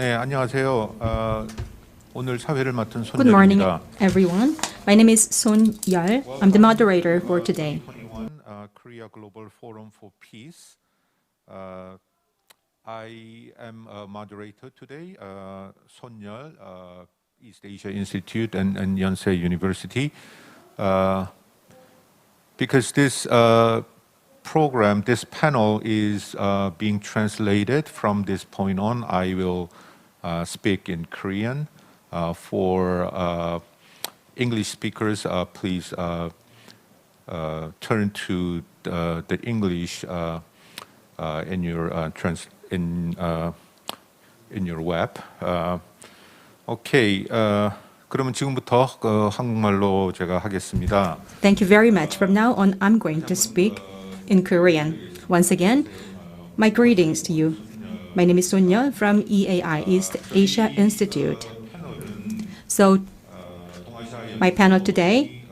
네, 안녕하세요. 오늘 사회를 맡은 Good morning, 손열입니다. everyone. My name is Son Yeol. I'm the moderator for today. 2021 Korea Global Forum for Peace. I am a moderator today, Son Yeol, East Asia Institute and Yonsei University. Because this program, this panel is being translated from this point on, I will speak in Korean. For English speakers, please turn to the English in your web. 오케이. 그러면 지금부터 한국말로 제가 하겠습니다. Thank you very much. From now on, I'm going to speak in Korean. Once again, my greetings to you. My name is Son Yeol from EAI, East Asia Institute. So, my panel today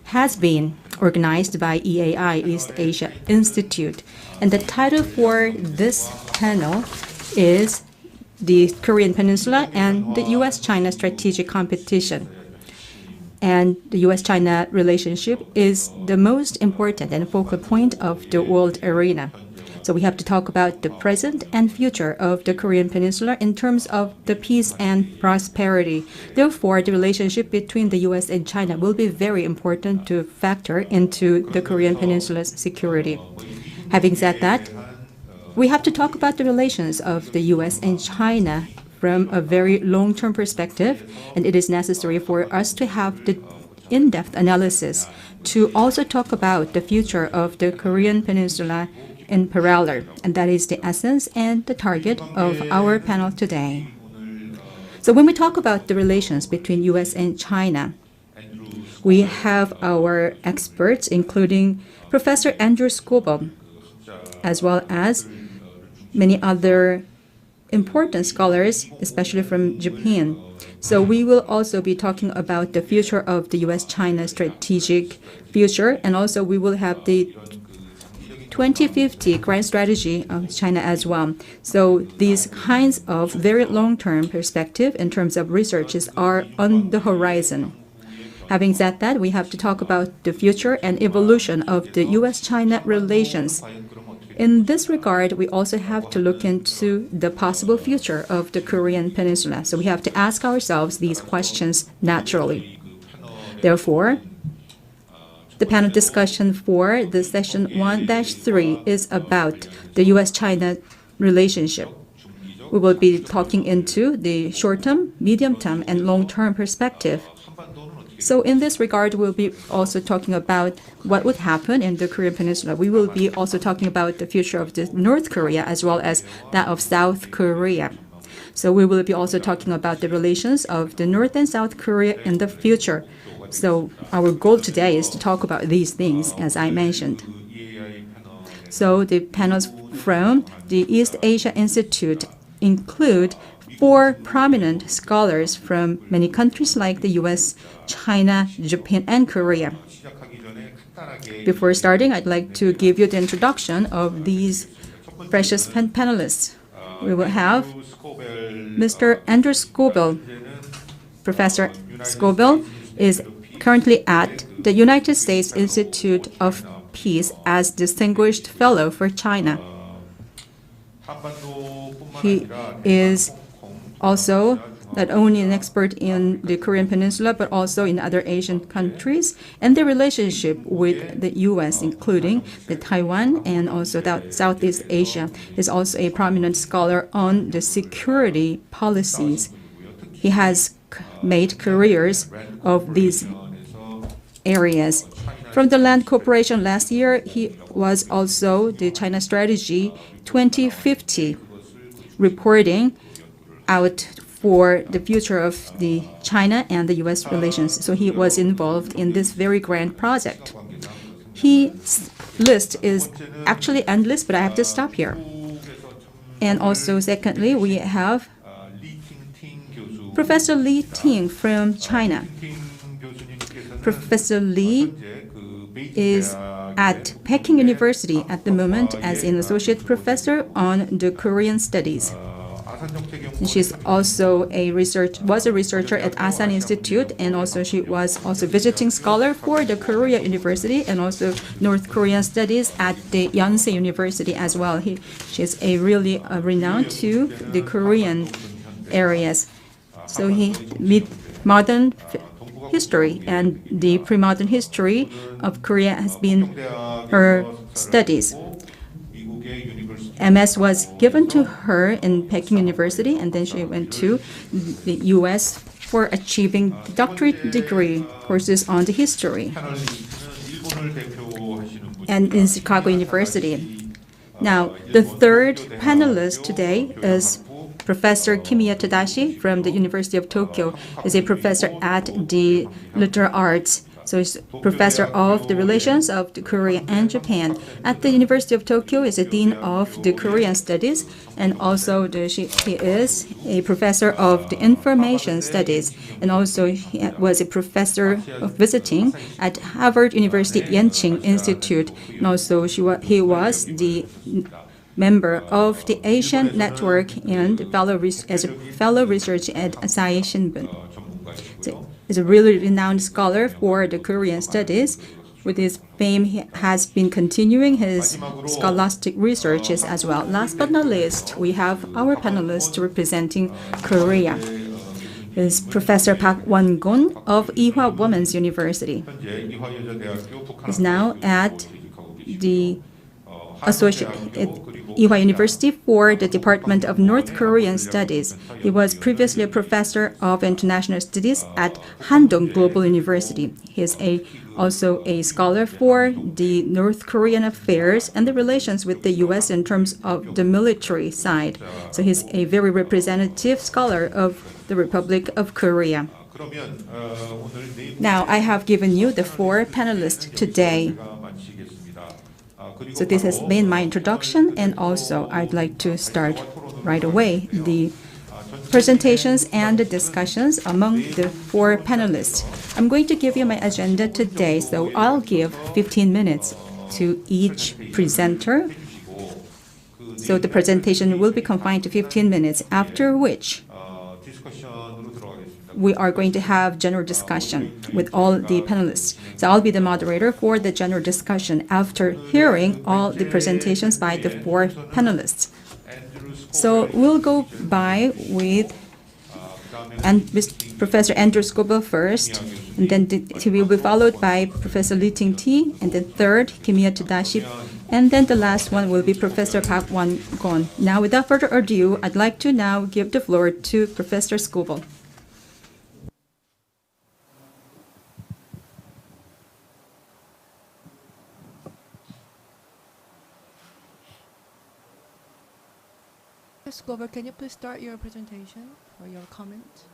has been organized by EAI, East Asia Institute. And the title for this panel is the Korean Peninsula and the U.S.-China strategic competition. And the U.S.-China relationship is the most important and focal point of the world arena. So we have to talk about the present and future of the Korean Peninsula in terms of the peace and prosperity. Therefore, the relationship between the U.S. and China will be very important to factor into the Korean Peninsula's security. Having said that, we have to talk about the relations of the U.S. and China from a very long-term perspective, and it is necessary for us to have the in-depth analysis to also talk about the future of the Korean Peninsula in parallel, and that is the essence and the target of our panel today. So when we talk about the relations between U.S. and China, we have our experts, including Professor Andrew Scoble, as well as many other important scholars, especially from Japan. So we will also be talking about the future of the U.S.-China strategic future, and also we will have the 2050 grand strategy of China as well. So these kinds of very long-term perspective in terms of researches are on the horizon. Having said that, we have to talk about the future and evolution of the U.S.-China relations. In this regard, we also have to look into the possible future of the Korean Peninsula. So we have to ask ourselves these questions naturally. Therefore, the panel discussion for the session 1-3 is about the U.S.-China relationship. We will be talking into the short-term, medium-term, and long-term perspective. So in this regard, we'll be also talking about what would happen in the Korean Peninsula. We will be also talking about the future of the North Korea as well as that of South Korea. So we will be also talking about the relations of the North and South Korea in the future. So our goal today is to talk about these things, as I mentioned. So the panels from the East Asia Institute include 4 prominent scholars from many countries like the U.S., China, Japan, and Korea. Before starting, I'd like to give you the introduction of these precious panelists. We will have Mr. Andrew Scoble. Professor Scoble is currently at the United States Institute of Peace as Distinguished Fellow for China. He is also not only an expert in the Korean Peninsula, but also in other Asian countries, and their relationship with the U.S., including the Taiwan and also Southeast Asia. He is also a prominent scholar on the security policies. He has made careers of these areas. From the Land Corporation last year, he was also the China Strategy 2050 reporting out for the future of the China and the U.S. relations. So he was involved in this very grand project. His list is actually endless, but I have to stop here. And also, secondly, we have Professor Li Ting from China. Professor Li is at Peking University at the moment as an associate professor on the Korean studies. And she's also was a researcher at ASEAN Institute, and also she was also visiting scholar for the Korea University and also North Korean studies at the Yonsei University as well. She's a really renowned to the Korean areas. So he with modern history and the pre-modern history of Korea has been her studies. MS was given to her in Peking University, and then she went to the US for achieving doctorate degree courses on the history and in Chicago University. Now, the third panelist today is Professor Kimiya Tadashi from the University of Tokyo. Is a professor at the Literary Arts. So he's professor of the relations of the Korea and Japan. At the University of Tokyo is a dean of the Korean studies, and also he is a professor of the information studies, and also he was a professor of visiting at Harvard University Yenching Institute, and also he was the member of the Asian Network and as a fellow researcher at Asahi Shimbun. So he's a really renowned scholar for the Korean studies. With his fame, he has been continuing his scholastic researches as well. Last but not least, we have our panelist representing Korea. Is Professor Park Won-gun of Ewha Women's University. He's now at the Ewha University for the Department of North Korean Studies. He was previously a professor of international studies at Handong Global University. He is also a scholar for the North Korean affairs and the relations with the U.S. in terms of the military side. So he's a very representative scholar of the Republic of Korea. Now, I have given you the four panelists today. So this has been my introduction, and also I'd like to start right away the presentations and the discussions among the four panelists. I'm going to give you my agenda today, so I'll give 15 minutes to each presenter. So the presentation will be confined to 15 minutes, after which we are going to have general discussion with all the panelists. So I'll be the moderator for the general discussion after hearing all the presentations by the four panelists. So we'll go by with Professor Andrew Scoble first, and then he will be followed by Professor Lee Ting-Ti, and then third, Kimiya Tadashi, and then the last one will be Professor Park Won-gun. Now, without further ado, I'd like to now give the floor to Professor Scoble. Scoble, can you please start your presentation or your comment?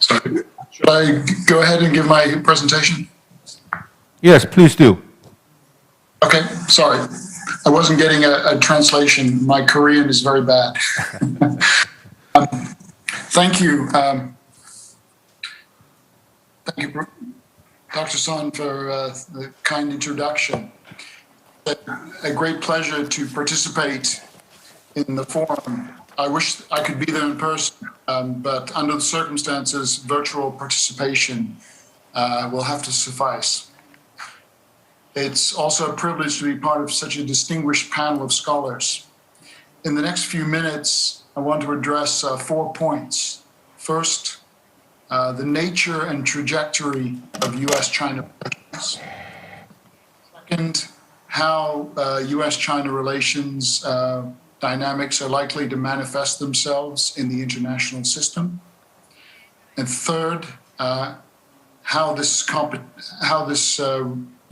Sorry, should I go ahead and give my presentation? Yes, please do. Okay, sorry. I wasn't getting a translation. My Korean is very bad. Thank you. Thank you, Dr. Son, for the kind introduction. A great pleasure to participate in the forum. I wish I could be there in person, but under the circumstances, virtual participation will have to suffice. It's also a privilege to be part of such a distinguished panel of scholars. In the next few minutes, I want to address 4 points. First, the nature and trajectory of U.S.-China relations. Second, how U.S.-China relations dynamics are likely to manifest themselves in the international system. And third, how this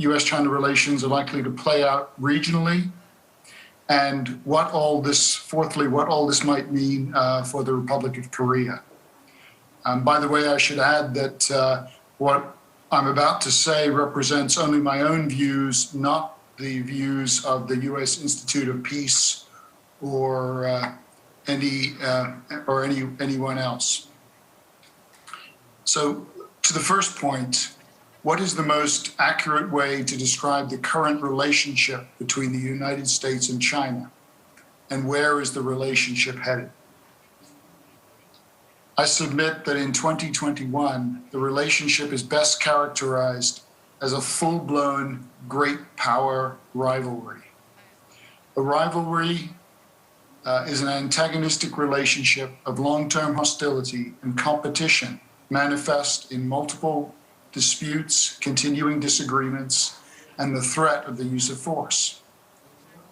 U.S.-China relations are likely to play out regionally, and fourthly, what all this might mean for the Republic of Korea. By the way, I should add that what I'm about to say represents only my own views, not the views of the U.S. Institute of Peace or anyone else. So, to the first point, What is the most accurate way to describe the current relationship between the United States and China? And where is the relationship headed? I submit that in 2021, the relationship is best characterized as a full-blown great power rivalry. A rivalry is an antagonistic relationship of long-term hostility and competition manifest in multiple disputes, continuing disagreements, and the threat of the use of force.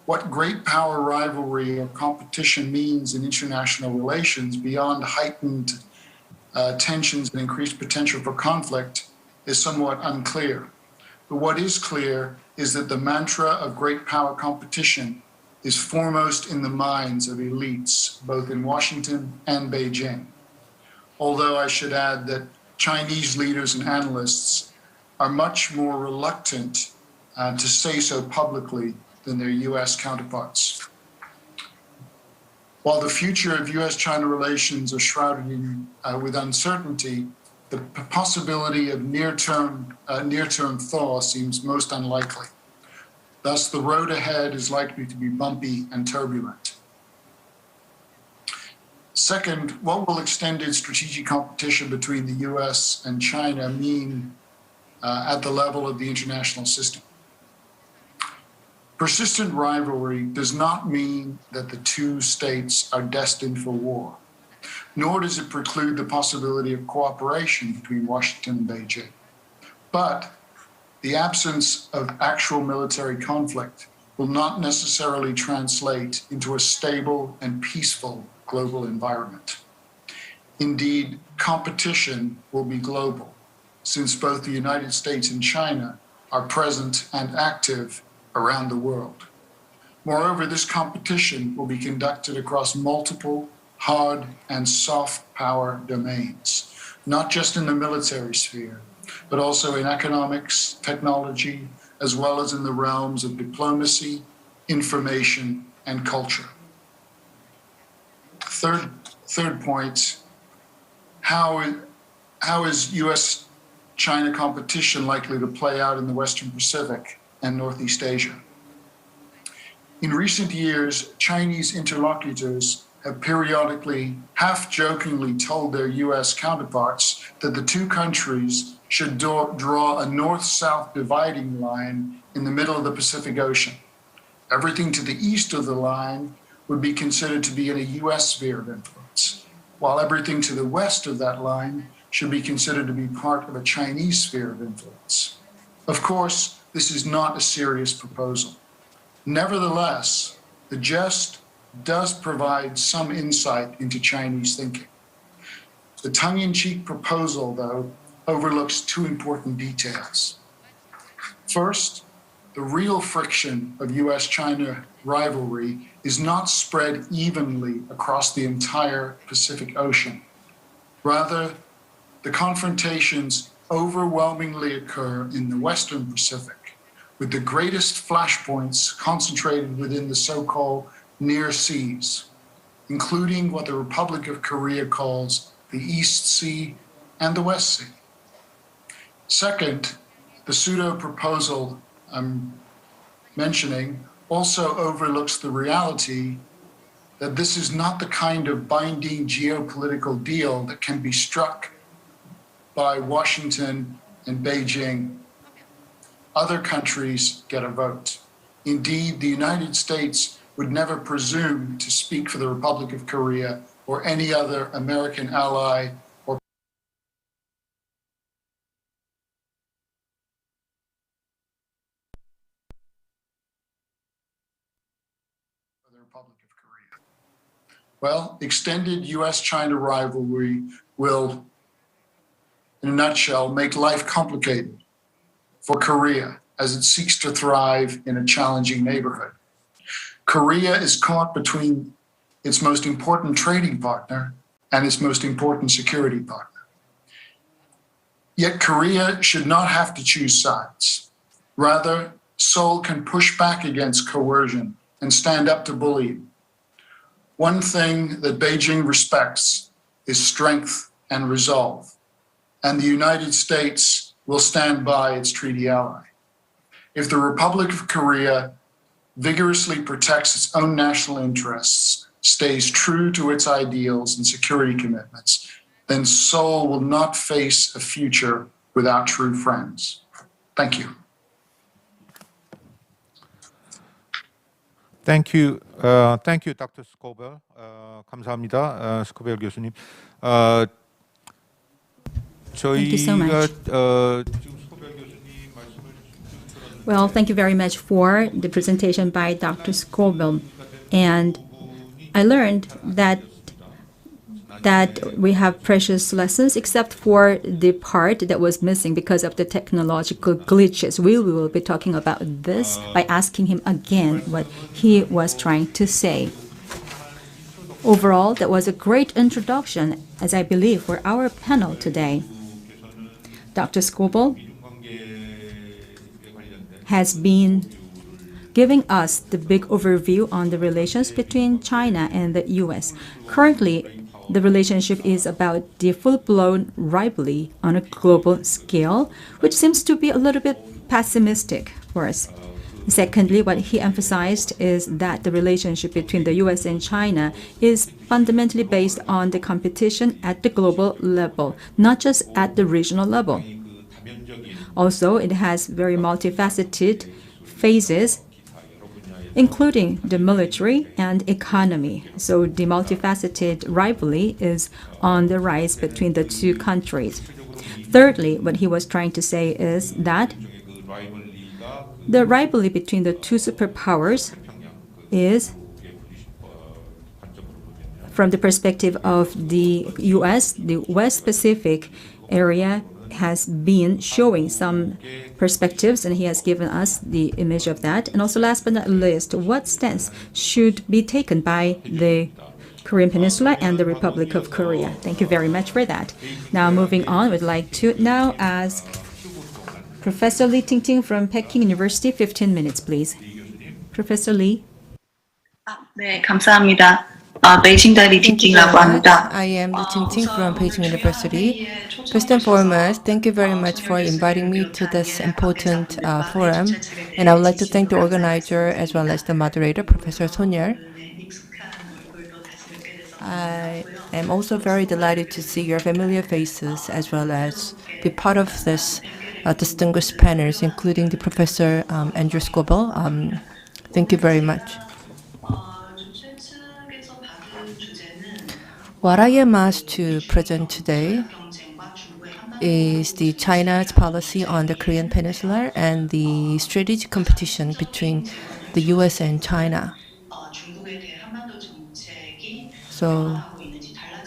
What great power rivalry or competition means in international relations beyond heightened tensions and increased potential for conflict is somewhat unclear. But what is clear is that the mantra of great power competition is foremost in the minds of elites, both in Washington and Beijing. Although I should add that Chinese leaders and analysts are much more reluctant to say so publicly than their US counterparts. While the future of US-China relations are shrouded in, with uncertainty, the possibility of near-term thaw seems most unlikely. Thus, the road ahead is likely to be bumpy and turbulent. Second, what will extended strategic competition between the US and China mean at the level of the international system? Persistent rivalry does not mean that the two states are destined for war, nor does it preclude the possibility of cooperation between Washington and Beijing. But the absence of actual military conflict will not necessarily translate into a stable and peaceful global environment. Indeed, competition will be global, since both the United States and China are present and active around the world. Moreover, this competition will be conducted across multiple hard and soft power domains, not just in the military sphere, but also in economics, technology, as well as in the realms of diplomacy, information, and culture. Third point, how is US-China competition likely to play out in the Western Pacific and Northeast Asia? In recent years, Chinese interlocutors have periodically, half-jokingly told their US counterparts that the two countries should draw a north-south dividing line in the middle of the Pacific Ocean. Everything to the east of the line would be considered to be in a US sphere of influence, while everything to the west of that line should be considered to be part of a Chinese sphere of influence. Of course, this is not a serious proposal. Nevertheless, the jest does provide some insight into Chinese thinking. The tongue-in-cheek proposal, though, overlooks two important details. First, the real friction of US-China rivalry is not spread evenly across the entire Pacific Ocean. Rather, the confrontations overwhelmingly occur in the Western Pacific, with the greatest flashpoints concentrated within the so-called near seas, including what the Republic of Korea calls the East Sea and the West Sea. Second, the pseudo-proposal I'm mentioning also overlooks the reality that this is not the kind of binding geopolitical deal that can be struck by Washington and Beijing. Other countries get a vote. Indeed, the United States would never presume to speak for the Republic of Korea or any other American ally or the Republic of Korea. Well, extended US-China rivalry will, in a nutshell, make life complicated for Korea as it seeks to thrive in a challenging neighborhood. Korea is caught between its most important trading partner and its most important security partner. Yet Korea should not have to choose sides. Rather, Seoul can push back against coercion and stand up to bullying. One thing that Beijing respects is strength and resolve. And the United States will stand by its treaty ally. If the Republic of Korea vigorously protects its own national interests, stays true to its ideals and security commitments, then Seoul will not face a future without true friends. Thank you. Thank you, Dr. Scoble. 감사합니다, 스코벨 교수님. Thank you so much. Well, thank you very much for the presentation by Dr. Scoble. And I learned that we have precious lessons, except for the part that was missing because of the technological glitches. We will be talking about this by asking him again what he was trying to say. Overall, that was a great introduction, as I believe, for our panel today. Dr. Scoble has been giving us the big overview on the relations between China and the U.S. Currently, the relationship is about the full-blown rivalry on a global scale, which seems to be a little bit pessimistic for us. Secondly, what he emphasized is that the relationship between the U.S. and China is fundamentally based on the competition at the global level, not just at the regional level. Also, it has very multifaceted phases, including the military and economy. So the multifaceted rivalry is on the rise between the two countries. Thirdly, what he was trying to say is that the rivalry between the two superpowers is, from the perspective of the U.S., the West Pacific area has been showing some perspectives, and he has given us the image of that. And also, last but not least, what stance should be taken by the Korean Peninsula and the Republic of Korea? Thank you very much for that. Now, moving on, we'd like to now ask Professor Lee Tingting from Peking University, 15 minutes, please. Professor Lee. 네, 감사합니다. 베이징다 리팅팅이라고 합니다. I am Lee Tingting from Beijing University. First and foremost, thank you very much for inviting me to this important forum, and I would like to thank the organizer as well as the moderator, Professor Sonyal. I am also very delighted to see your familiar faces as well as be part of this distinguished panels, including the Professor Andrew Scoble. Thank you very much. What I am asked to present today is the China's policy on the Korean Peninsula and the strategic competition between the U.S. and China. So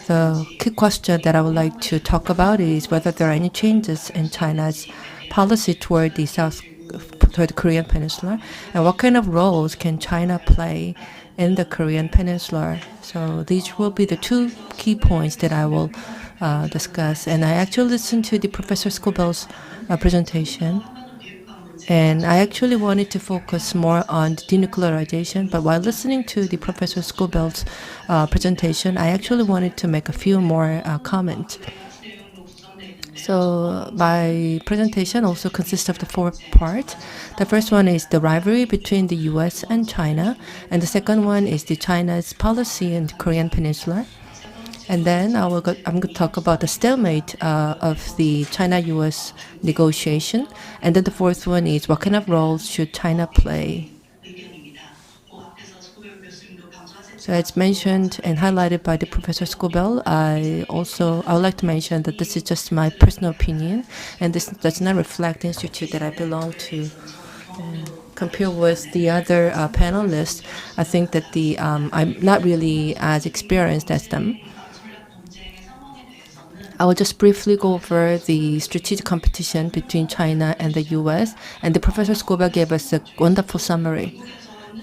the key question that I would like to talk about is whether there are any changes in China's policy toward the Korean Peninsula, and what kind of roles can China play in the Korean Peninsula. So these will be the two key points that I will discuss. And I actually listened to the Professor Scoble's presentation, and I actually wanted to focus more on denuclearization. But while listening to the Professor Scoble's presentation, I actually wanted to make a few more comments. So my presentation also consists of the 4 parts. The first one is the rivalry between the U.S. and China, and the second one is the China's policy in the Korean Peninsula. And then I'm going to talk about the stalemate of the China-U.S. negotiation. And then the fourth one is what kind of roles should China play? So as mentioned and highlighted by the Professor Scoble, I would like to mention that this is just my personal opinion, and this does not reflect the institute that I belong to. Compared with the other panelists, I think that I'm not really as experienced as them. I will just briefly go over the strategic competition between China and the U.S., and the Professor Scoble gave us a wonderful summary.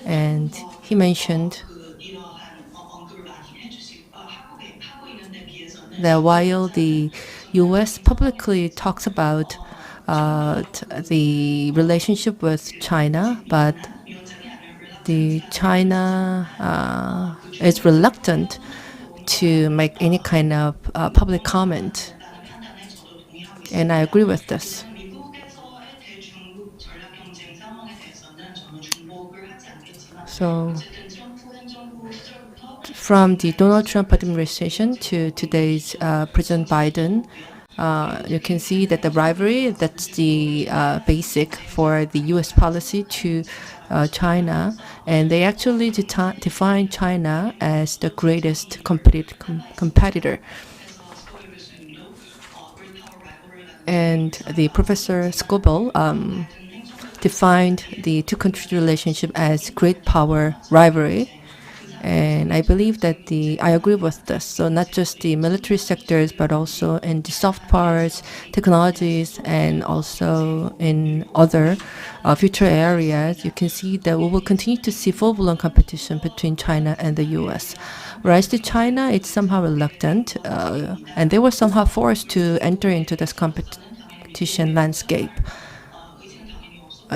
And he mentioned that while the U.S. publicly talks about the relationship with China, but the China is reluctant to make any kind of public comment. And I agree with this. So from the Donald Trump administration to today's President Biden, you can see that the rivalry, that's the basic for the U.S. policy to China. And they actually define China as the greatest competitor. And the Professor Scoble defined the two countries' relationship as great power rivalry. And I believe that I agree with this. So not just the military sectors, but also in the soft powers, technologies, and also in other future areas, you can see that we will continue to see full-blown competition between China and the U.S. Whereas to China, it's somehow reluctant, and they were somehow forced to enter into this competition landscape.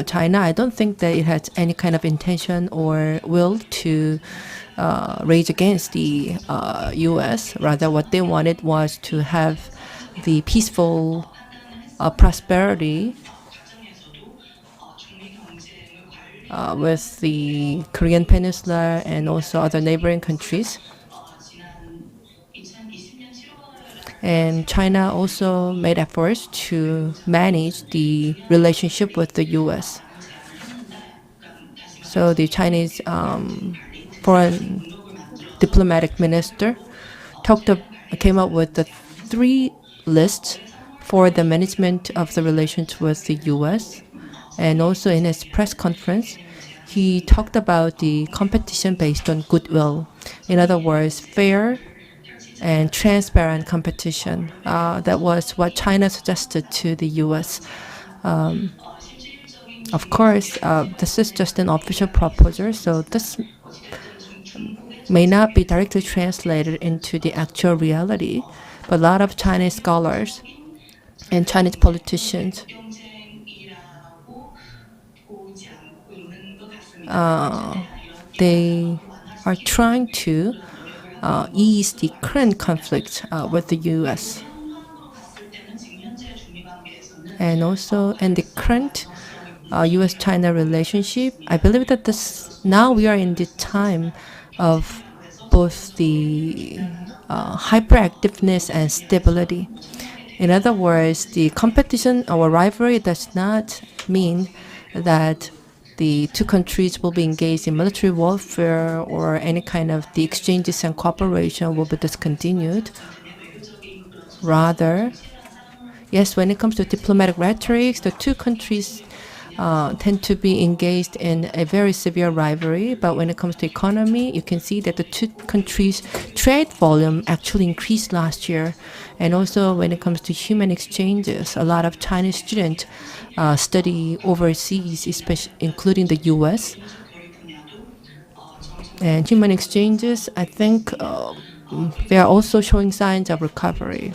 China, I don't think that it has any kind of intention or will to rage against the U.S. Rather, what they wanted was to have the peaceful prosperity with the Korean Peninsula and also other neighboring countries. And China also made efforts to manage the relationship with the U.S. So the Chinese foreign diplomatic minister came up with the 3 lists for the management of the relations with the U.S. And also in his press conference, he talked about the competition based on goodwill. In other words, fair and transparent competition. That was what China suggested to the U.S. Of course, this is just an official proposal, so this may not be directly translated into the actual reality, but a lot of Chinese scholars and Chinese politicians they are trying to ease the current conflict with the U.S. And also in the current U.S.-China relationship, I believe that now we are in the time of both the hyperactiveness and stability. In other words, the competition or rivalry does not mean that the two countries will be engaged in military warfare or any kind of the exchanges and cooperation will be discontinued. Rather, yes, when it comes to diplomatic rhetoric, the two countries tend to be engaged in a very severe rivalry. But when it comes to economy, you can see that the two countries' trade volume actually increased last year. And also when it comes to human exchanges, a lot of Chinese students study overseas, especially including the U.S. And human exchanges, I think they are also showing signs of recovery.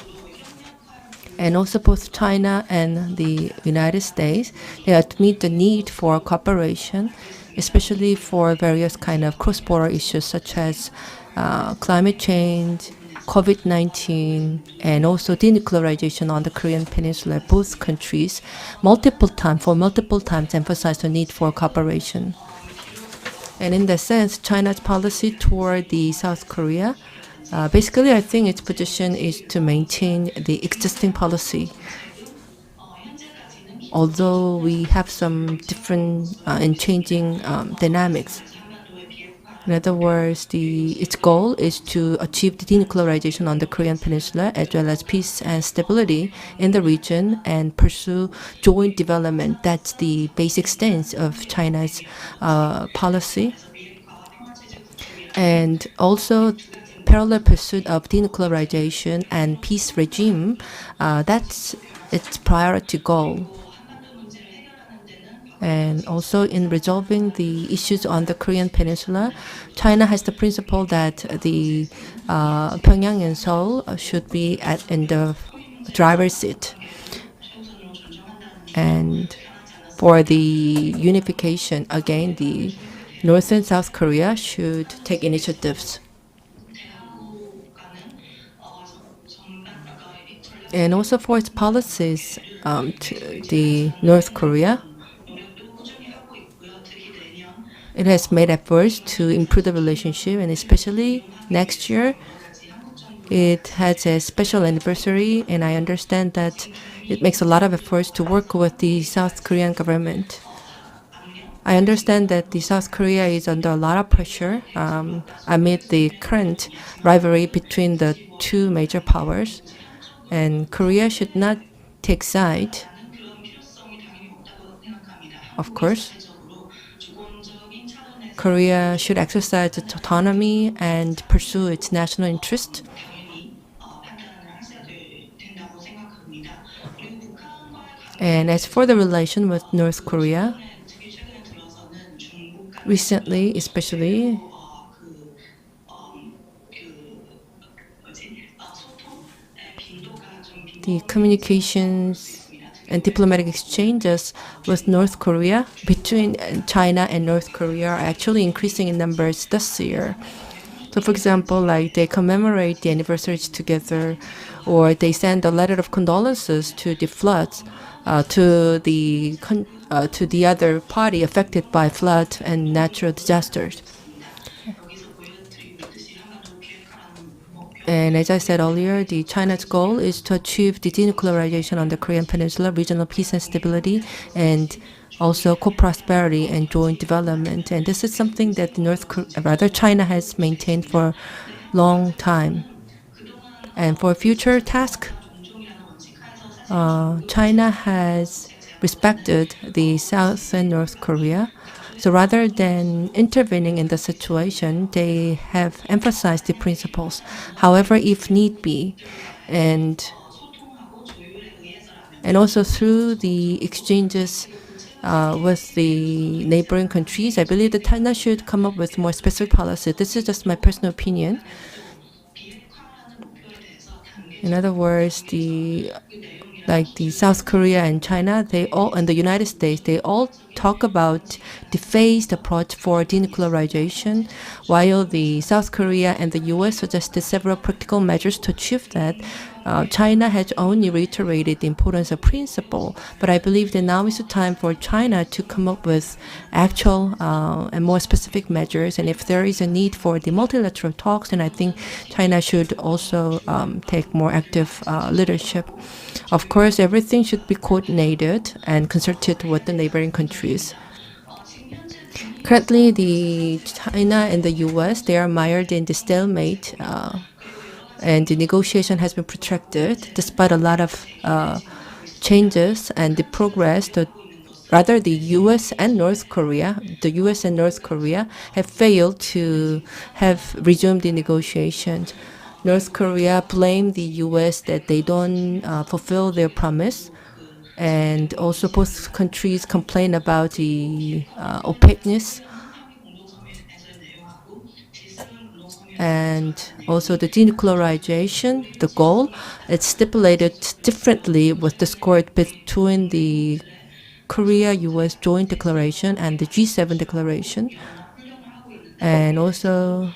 And also both China and the United States, they admit the need for cooperation, especially for various kind of cross-border issues such as climate change, COVID-19, and also denuclearization on the Korean Peninsula. Both countries multiple times emphasize the need for cooperation. And in that sense, China's policy toward the South Korea, basically, I think its position is to maintain the existing policy. Although we have some different and changing dynamics. In other words, its goal is to achieve the denuclearization on the Korean Peninsula, as well as peace and stability in the region, and pursue joint development. That's the basic stance of China's policy. And also, parallel pursuit of denuclearization and peace regime, that's its priority goal. And also in resolving the issues on the Korean Peninsula, China has the principle that the Pyongyang and Seoul should be in the driver's seat. And for the unification, again, the North and South Korea should take initiatives. And also for its policies to the North Korea, it has made efforts to improve the relationship, and especially next year, it has a special anniversary, and I understand that it makes a lot of efforts to work with the South Korean government. I understand that the South Korea is under a lot of pressure amid the current rivalry between the two major powers, and Korea should not take side, of course. Korea should exercise its autonomy and pursue its national interest. And as for the relation with North Korea, recently, especially, the communications and diplomatic exchanges with North Korea between China and North Korea are actually increasing in numbers this year. So, for example, like they commemorate the anniversaries together, or they send a letter of condolences to the floods, to the other party affected by flood and natural disasters. And as I said earlier, China's goal is to achieve the denuclearization on the Korean Peninsula, regional peace and stability, and also co-prosperity and joint development. And this is something that China has maintained for a long time. And for future tasks, China has respected the South and North Korea. So rather than intervening in the situation, they have emphasized the principles. However, if need be, and also through the exchanges with the neighboring countries, I believe that China should come up with more specific policy. This is just my personal opinion. In other words, the South Korea and China, and the United States, they all talk about the phased approach for denuclearization, while the South Korea and the U.S. suggested several practical measures to achieve that. China has only reiterated the importance of principle, but I believe that now is the time for China to come up with actual and more specific measures. And if there is a need for the multilateral talks, then I think China should also take more active leadership. Of course, everything should be coordinated and concerted with the neighboring countries. Currently, the China and the U.S., they are mired in the stalemate, and the negotiation has been protracted despite a lot of changes and the progress. The U.S. and North Korea, have failed to have resumed the negotiations. North Korea blamed the U.S. that they don't fulfill their promise, and also both countries complain about the opaqueness and also the denuclearization. The goal, it's stipulated differently with the score between the Korea-U.S. joint declaration and the G7 declaration, and also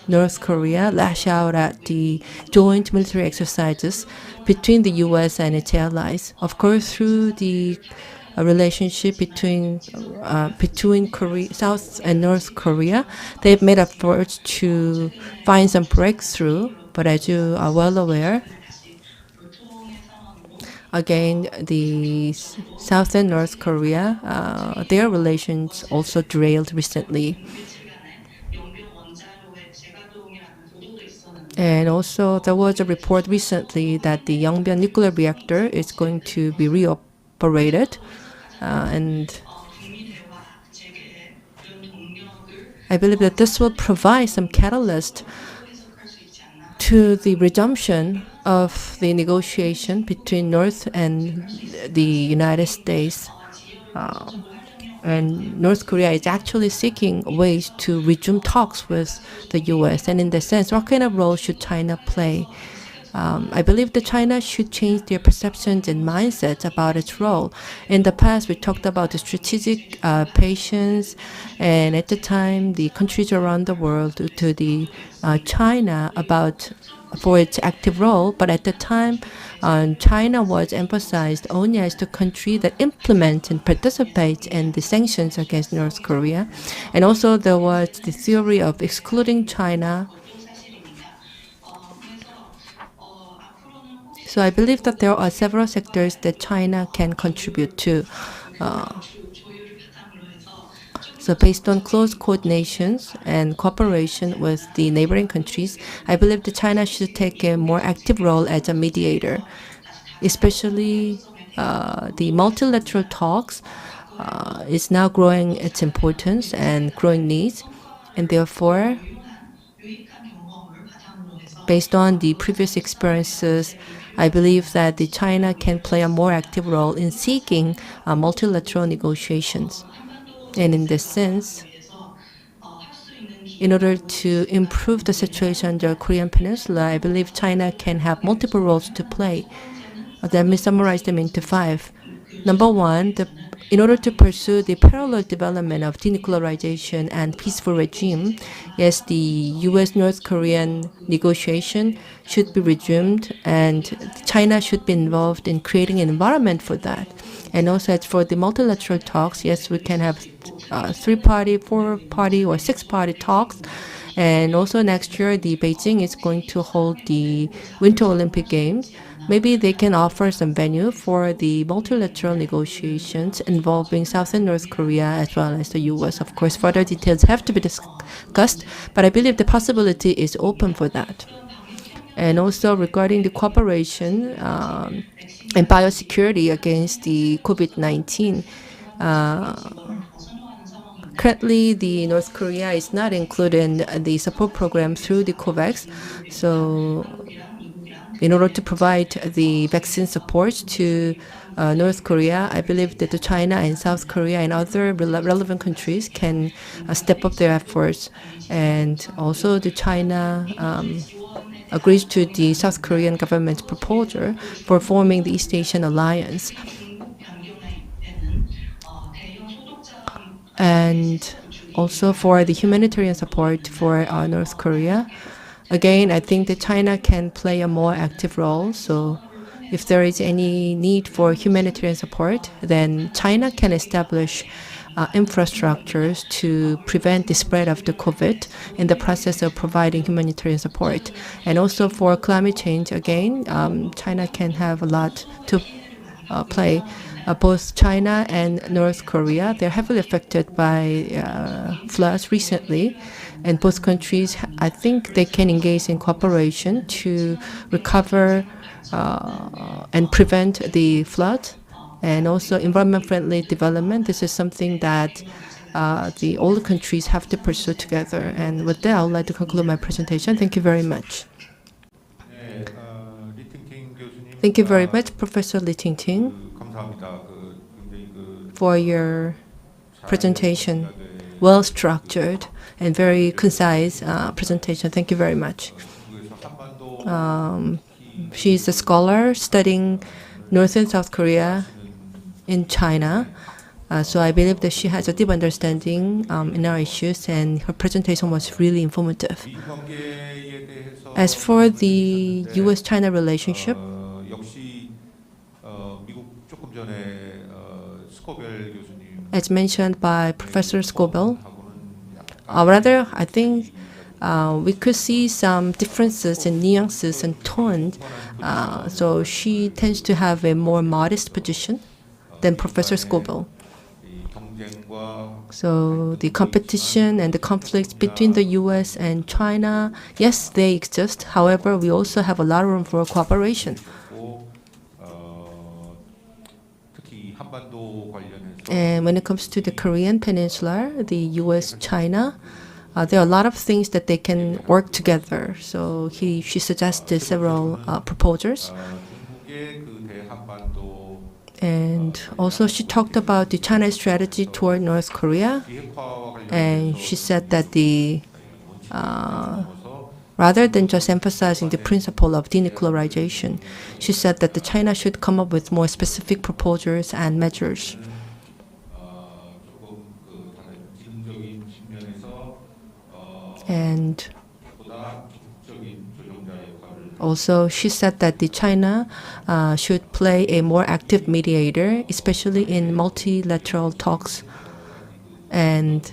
North Korea lash out at the joint military exercises between the U.S. and its allies. Of course, through the relationship between South and North Korea, they've made efforts to find some breakthrough. But as you are well aware, again, the South and North Korea, their relations also derailed recently. And also, there was a report recently that the Yongbyon nuclear reactor is going to be reoperated. And I believe that this will provide some catalyst to the resumption of the negotiation between North and the United States. And North Korea is actually seeking ways to resume talks with the U.S. And in that sense, what kind of role should China play? I believe that China should change their perceptions and mindsets about its role. In the past, we talked about the strategic patience, and at the time, the countries around the world to the China about for its active role, but at the time, China was emphasized only as the country that implements and participates in the sanctions against North Korea. And also there was the theory of excluding China. So I believe that there are several sectors that China can contribute to. So based on close coordinations and cooperation with the neighboring countries, I believe that China should take a more active role as a mediator, especially the multilateral talks is now growing its importance and growing needs. And therefore, based on the previous experiences, I believe that the China can play a more active role in seeking multilateral negotiations. And in this sense, in order to improve the situation on the Korean Peninsula, I believe China can have multiple roles to play. Let me summarize them into 5. Number 1, in order to pursue the parallel development of denuclearization and peaceful regime, yes, the U.S.-North Korean negotiation should be resumed, and China should be involved in creating an environment for that. And also, as for the multilateral talks, yes, we can have 3-party, 4-party, or 6-party talks. And also next year, the Beijing is going to hold the Winter Olympic Games. Maybe they can offer some venue for the multilateral negotiations involving South and North Korea as well as the U.S. Of course, further details have to be discussed, but I believe the possibility is open for that. And also regarding the cooperation and biosecurity against the COVID-19, currently, the North Korea is not included in the support program through the COVAX. So in order to provide the vaccine support to North Korea, I believe that China and South Korea and other relevant countries can step up their efforts. And also the China agrees to the South Korean government's proposal for forming the East Asian Alliance. And also for the humanitarian support for North Korea. Again, I think that China can play a more active role. So if there is any need for humanitarian support, then China can establish infrastructures to prevent the spread of the COVID in the process of providing humanitarian support. And also for climate change, again, China can have a lot to play. Both China and North Korea, they're heavily affected by floods recently. And both countries, I think they can engage in cooperation to recover and prevent the flood. And also environment-friendly development. This is something that all the countries have to pursue together. And with that, I would like to conclude my presentation. Thank you very much. Thank you very much, Professor Lee Ting-ting, for your presentation. Well-structured and very concise presentation. Thank you very much. She's a scholar studying North and South Korea in China. So I believe that she has a deep understanding in our issues, and her presentation was really informative. As for the U.S.-China relationship, as mentioned by Professor Scobell, rather, I think we could see some differences in nuances and tone. So she tends to have a more modest position than Professor Scobell. So the competition and the conflicts between the U.S. and China, yes, they exist. However, we also have a lot of room for cooperation. And when it comes to the Korean Peninsula, the U.S.-China, there are a lot of things that they can work together. So she suggested several proposals. And also she talked about the China's strategy toward North Korea. And she said that rather than just emphasizing the principle of denuclearization, she said that China should come up with more specific proposals and measures. And Also, she said that China should play a more active mediator, especially in multilateral talks. And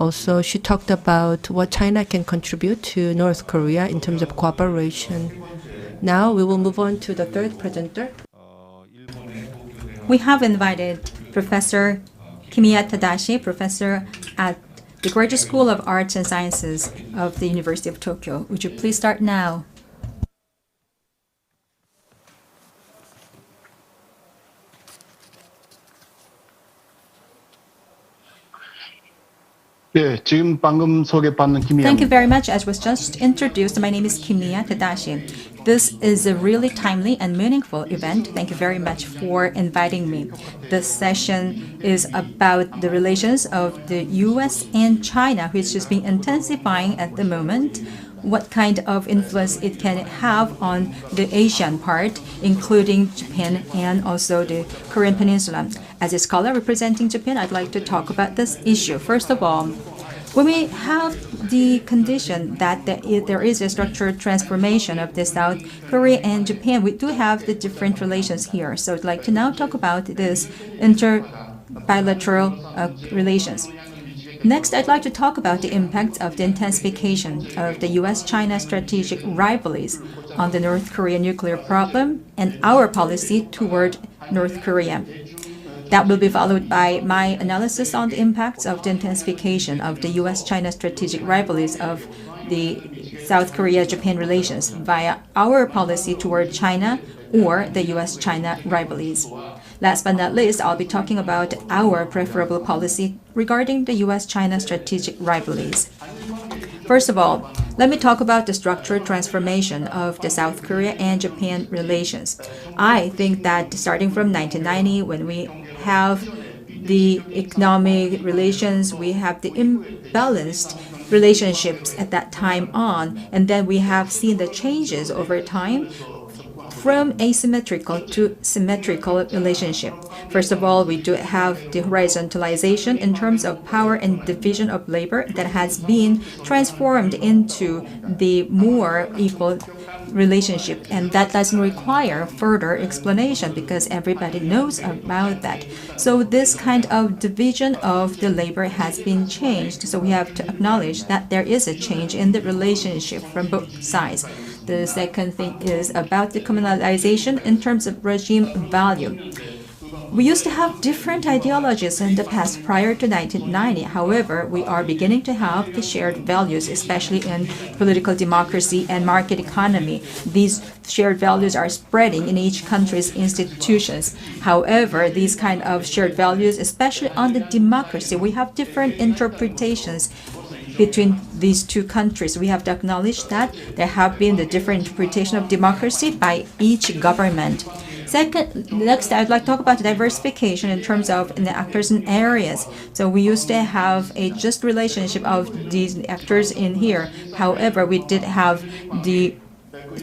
also, she talked about what China can contribute to North Korea in terms of cooperation. Now we will move on to the third presenter. We have invited Professor Kimiya Tadashi, professor at the Graduate School of Arts and Sciences of the University of Tokyo. Would you please start now? 지금 방금 소개받는 김희영. Thank you very much. As was just introduced, my name is Kimiya Tadashi. This is a really timely and meaningful event. Thank you very much for inviting me. This session is about the relations of the US and China, which is being intensifying at the moment. What kind of influence it can have on the Asian part, including Japan and also the Korean Peninsula. As a scholar representing Japan, I'd like to talk about this issue. First of all, when we have the condition that there is a structural transformation of the South Korea and Japan, we do have the different relations here. So I'd like to now talk about this inter-bilateral relations. Next, I'd like to talk about the impacts of the intensification of the US-China strategic rivalries on the North Korean nuclear problem and our policy toward North Korea. That will be followed by my analysis on the impacts of the intensification of the US-China strategic rivalries of the South Korea-Japan relations via our policy toward China or the US-China rivalries. Last but not least, I'll be talking about our preferable policy regarding the US-China strategic rivalries. First of all, let me talk about the structural transformation of the South Korea and Japan relations. I think that starting from 1990, when we have the economic relations, we have the imbalanced relationships at that time on, and then we have seen the changes over time from asymmetrical to symmetrical relationship. First of all, we do have the horizontalization in terms of power and division of labor that has been transformed into the more equal relationship, and that doesn't require further explanation because everybody knows about that. So this kind of division of the labor has been changed, so we have to acknowledge that there is a change in the relationship from both sides. The second thing is about the communalization in terms of regime value. We used to have different ideologies in the past prior to 1990. However, we are beginning to have the shared values, especially in political democracy and market economy. These shared values are spreading in each country's institutions. However, these kind of shared values, especially on the democracy, we have different interpretations between these two countries. We have to acknowledge that there have been the different interpretation of democracy by each government. Next, I'd like to talk about diversification in terms of the actors and areas. So we used to have a just relationship of these actors in here. However, we did have the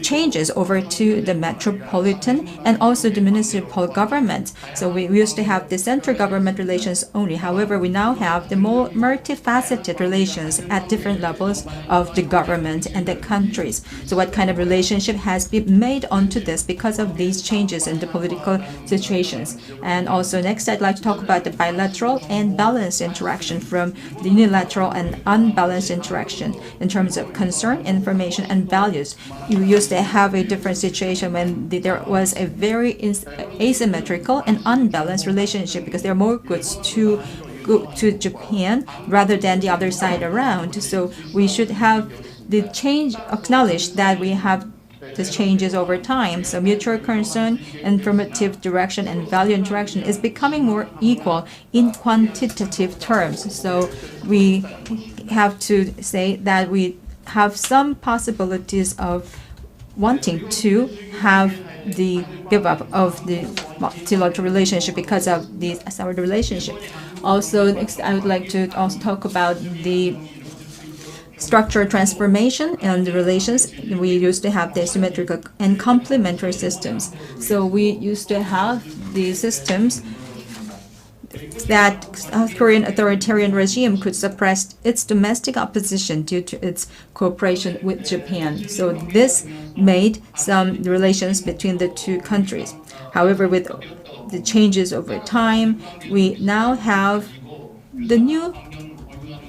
changes over to the metropolitan and also the municipal government. So we used to have the central government relations only. However, we now have the more multifaceted relations at different levels of the government and the countries. So what kind of relationship has been made onto this because of these changes in the political situations? And also next, I'd like to talk about the bilateral and balanced interaction from the unilateral and unbalanced interaction in terms of concern, information, and values. You used to have a different situation when there was a very asymmetrical and unbalanced relationship because there are more goods to go to Japan rather than the other side around. So we should have the change acknowledged that we have the changes over time. So mutual concern, informative direction, and value interaction is becoming more equal in quantitative terms. So we have to say that we have some possibilities of wanting to have the give up of the multilateral relationship because of this sort of relationship. Also, next I would like to also talk about the structural transformation and the relations. We used to have the symmetrical and complementary systems. So we used to have the systems that South Korean authoritarian regime could suppress its domestic opposition due to its cooperation with Japan. So this made some relations between the two countries. However, with the changes over time, we now have the new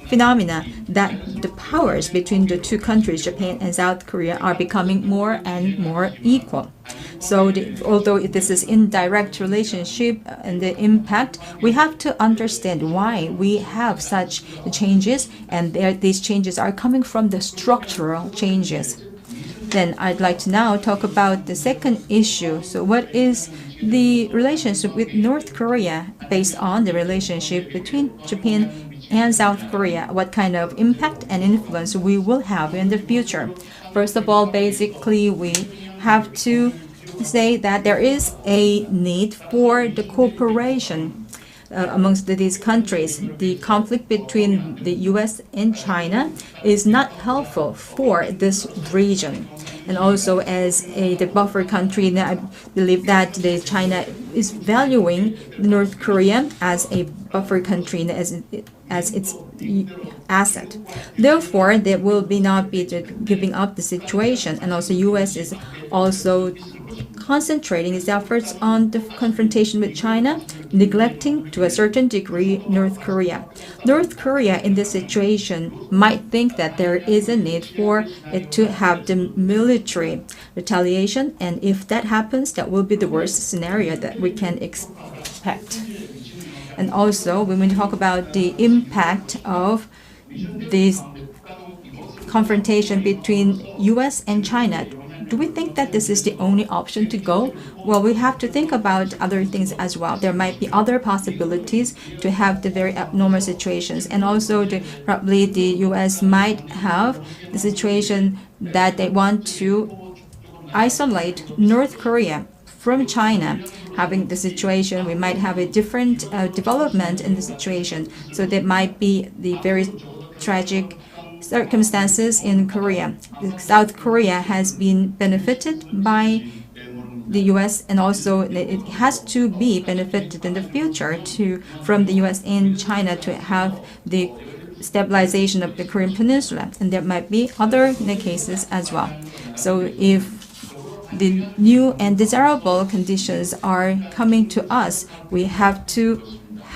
phenomena that the powers between the two countries, Japan and South Korea, are becoming more and more equal. So although this is indirect relationship and the impact, we have to understand why we have such changes, and these changes are coming from the structural changes. Then I'd like to now talk about the second issue. So what is the relationship with North Korea based on the relationship between Japan and South Korea? What kind of impact and influence we will have in the future? First of all, basically, we have to say that there is a need for the cooperation amongst these countries. The conflict between the U.S. and China is not helpful for this region. And also, as the buffer country, I believe that China is valuing North Korea as a buffer country, as its asset. Therefore, there will not be giving up the situation. And also, U.S. is also concentrating its efforts on the confrontation with China, neglecting to a certain degree North Korea. North Korea in this situation might think that there is a need for it to have the military retaliation, and if that happens, that will be the worst scenario that we can expect. And also, when we talk about the impact of this confrontation between U.S. and China, do we think that this is the only option to go? Well, we have to think about other things as well. There might be other possibilities to have the very abnormal situations. And also, probably the U.S. might have the situation that they want to isolate North Korea from China. Having the situation, we might have a different development in the situation. So there might be the very tragic circumstances in Korea. South Korea has been benefited by the U.S. and also it has to be benefited in the future from the U.S. and China to have the stabilization of the Korean Peninsula, and there might be other cases as well. So if the new and desirable conditions are coming to us, we have to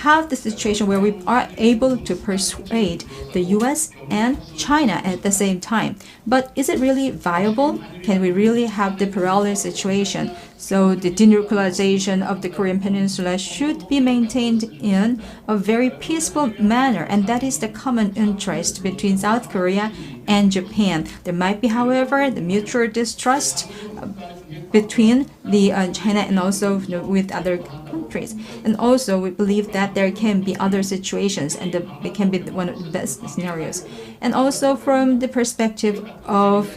have the situation where we are able to persuade the U.S. and China at the same time. But is it really viable? Can we really have the parallel situation? So the denuclearization of the Korean Peninsula should be maintained in a very peaceful manner, and that is the common interest between South Korea and Japan. There might be, however, the mutual distrust between the China and also with other countries. And also, we believe that there can be other situations, and it can be one of the best scenarios. And also, from the perspective of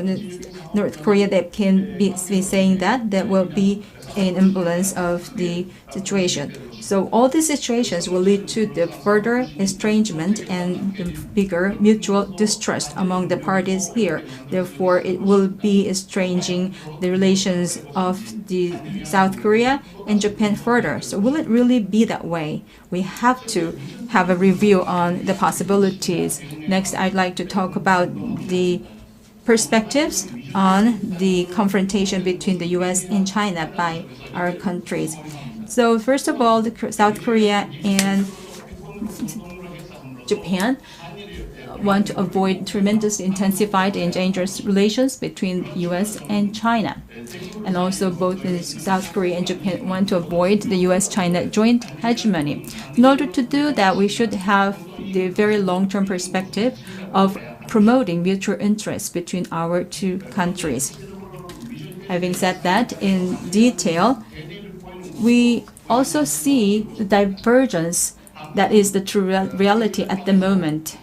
North Korea, they can be saying that there will be an imbalance of the situation. So all these situations will lead to the further estrangement and the bigger mutual distrust among the parties here. Therefore, it will be estranging the relations of the South Korea and Japan further. So will it really be that way? We have to have a review on the possibilities. Next, I'd like to talk about the perspectives on the confrontation between the U.S. and China by our countries. So first of all, South Korea and Japan want to avoid tremendously intensified and dangerous relations between U.S. and China. And also both South Korea and Japan want to avoid the U.S.-China joint hegemony. In order to do that, we should have the very long-term perspective of promoting mutual interests between our two countries. Having said that, in detail, we also see the divergence that is the true reality at the moment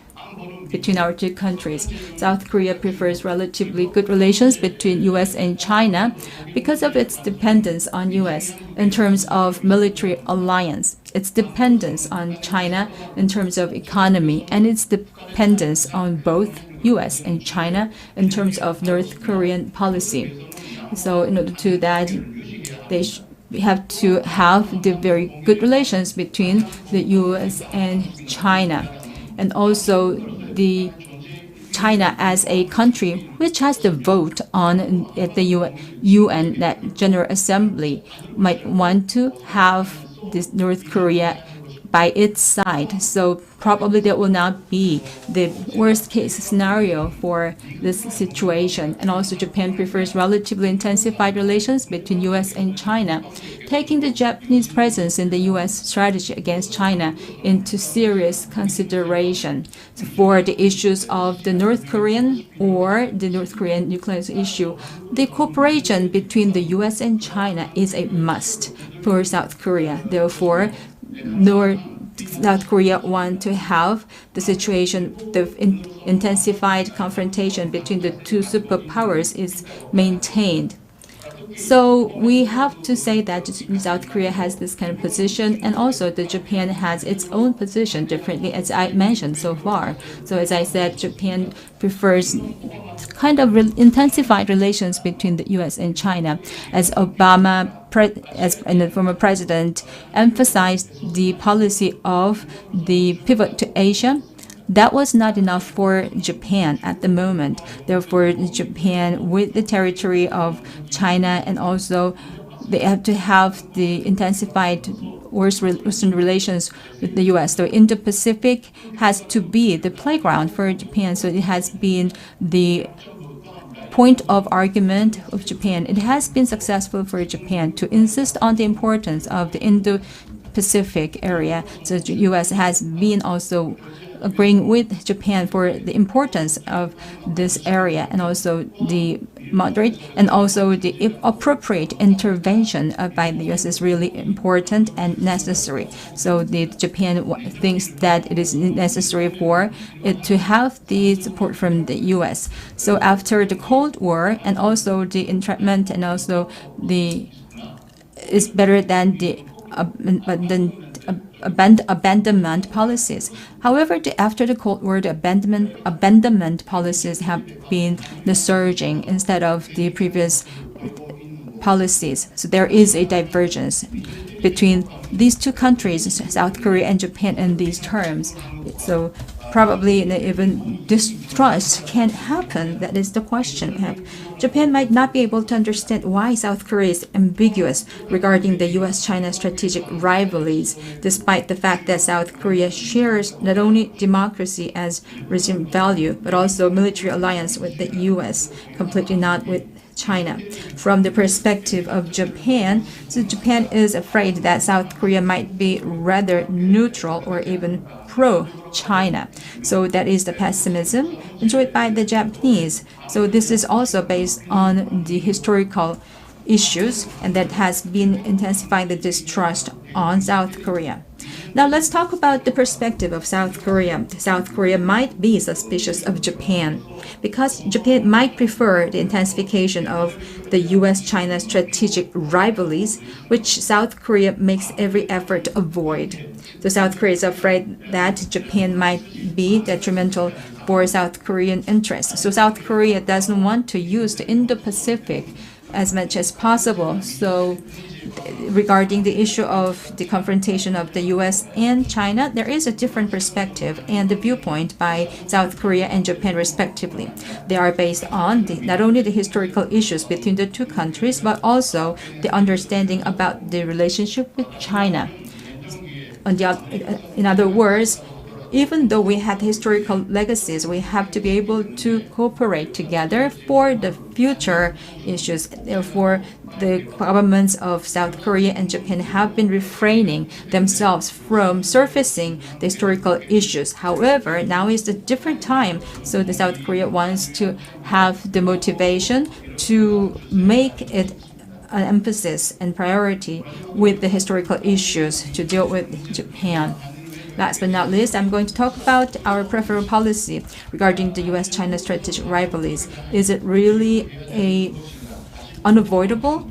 between our two countries. South Korea prefers relatively good relations between U.S. and China because of its dependence on U.S. in terms of military alliance, its dependence on China in terms of economy, and its dependence on both U.S. and China in terms of North Korean policy. So in order to that, we have to have the very good relations between the U.S. and China, and also the China as a country which has the vote on at the UN, that General Assembly, might want to have this North Korea by its side. So probably that will not be the worst case scenario for this situation. And also Japan prefers relatively intensified relations between U.S. and China, taking the Japanese presence in the U.S. strategy against China into serious consideration. So for the issues of the North Korean or the North Korean nuclear issue, the cooperation between the U.S. and China is a must for South Korea. Therefore, South Korea want to have the situation, the intensified confrontation between the two superpowers is maintained. So we have to say that South Korea has this kind of position, and also that Japan has its own position differently, as I mentioned so far. So as I said, Japan prefers kind of intensified relations between the U.S. and China, as Obama, and the former president, emphasized the policy of the pivot to Asia. That was not enough for Japan at the moment. Therefore, Japan, with the territory of China, and also they have to have the intensified Western relations with the U.S. So Indo-Pacific has to be the playground for Japan. So it has been the point of argument of Japan. It has been successful for Japan to insist on the importance of the Indo-Pacific area. So the U.S. has been also agreeing with Japan for the importance of this area, and also the moderate and also the appropriate intervention by the U.S. is really important and necessary. So Japan thinks that it is necessary for it to have the support from the U.S. So after the Cold War, and also the entrapment, and also the is better than the abandonment policies. However, after the Cold War, the abandonment policies have been the surging instead of the previous policies. So there is a divergence between these two countries, South Korea and Japan, in these terms. So probably even distrust can happen. That is the question. Japan might not be able to understand why South Korea is ambiguous regarding the U.S.-China strategic rivalries, despite the fact that South Korea shares not only democracy as regime value, but also military alliance with the U.S., completely not with China. From the perspective of Japan, so Japan is afraid that South Korea might be rather neutral or even pro-China. So that is the pessimism enjoyed by the Japanese. So this is also based on the historical issues, and that has been intensifying the distrust on South Korea. Now let's talk about the perspective of South Korea. South Korea might be suspicious of Japan because Japan might prefer the intensification of the U.S.-China strategic rivalries, which South Korea makes every effort to avoid. So South Korea is afraid that Japan might be detrimental for South Korean interests. So South Korea doesn't want to use the Indo-Pacific as much as possible. So regarding the issue of the confrontation of the U.S. and China, there is a different perspective and the viewpoint by South Korea and Japan respectively. They are based on not only the historical issues between the two countries, but also the understanding about the relationship with China. In other words, even though we had historical legacies, we have to be able to cooperate together for the future issues. Therefore, the governments of South Korea and Japan have been refraining themselves from surfacing the historical issues. However, now is a different time, so the South Korea wants to have the motivation to make it an emphasis and priority with the historical issues to deal with Japan. Last but not least, I'm going to talk about our preferred policy regarding the U.S.-China strategic rivalries. Is it really a unavoidable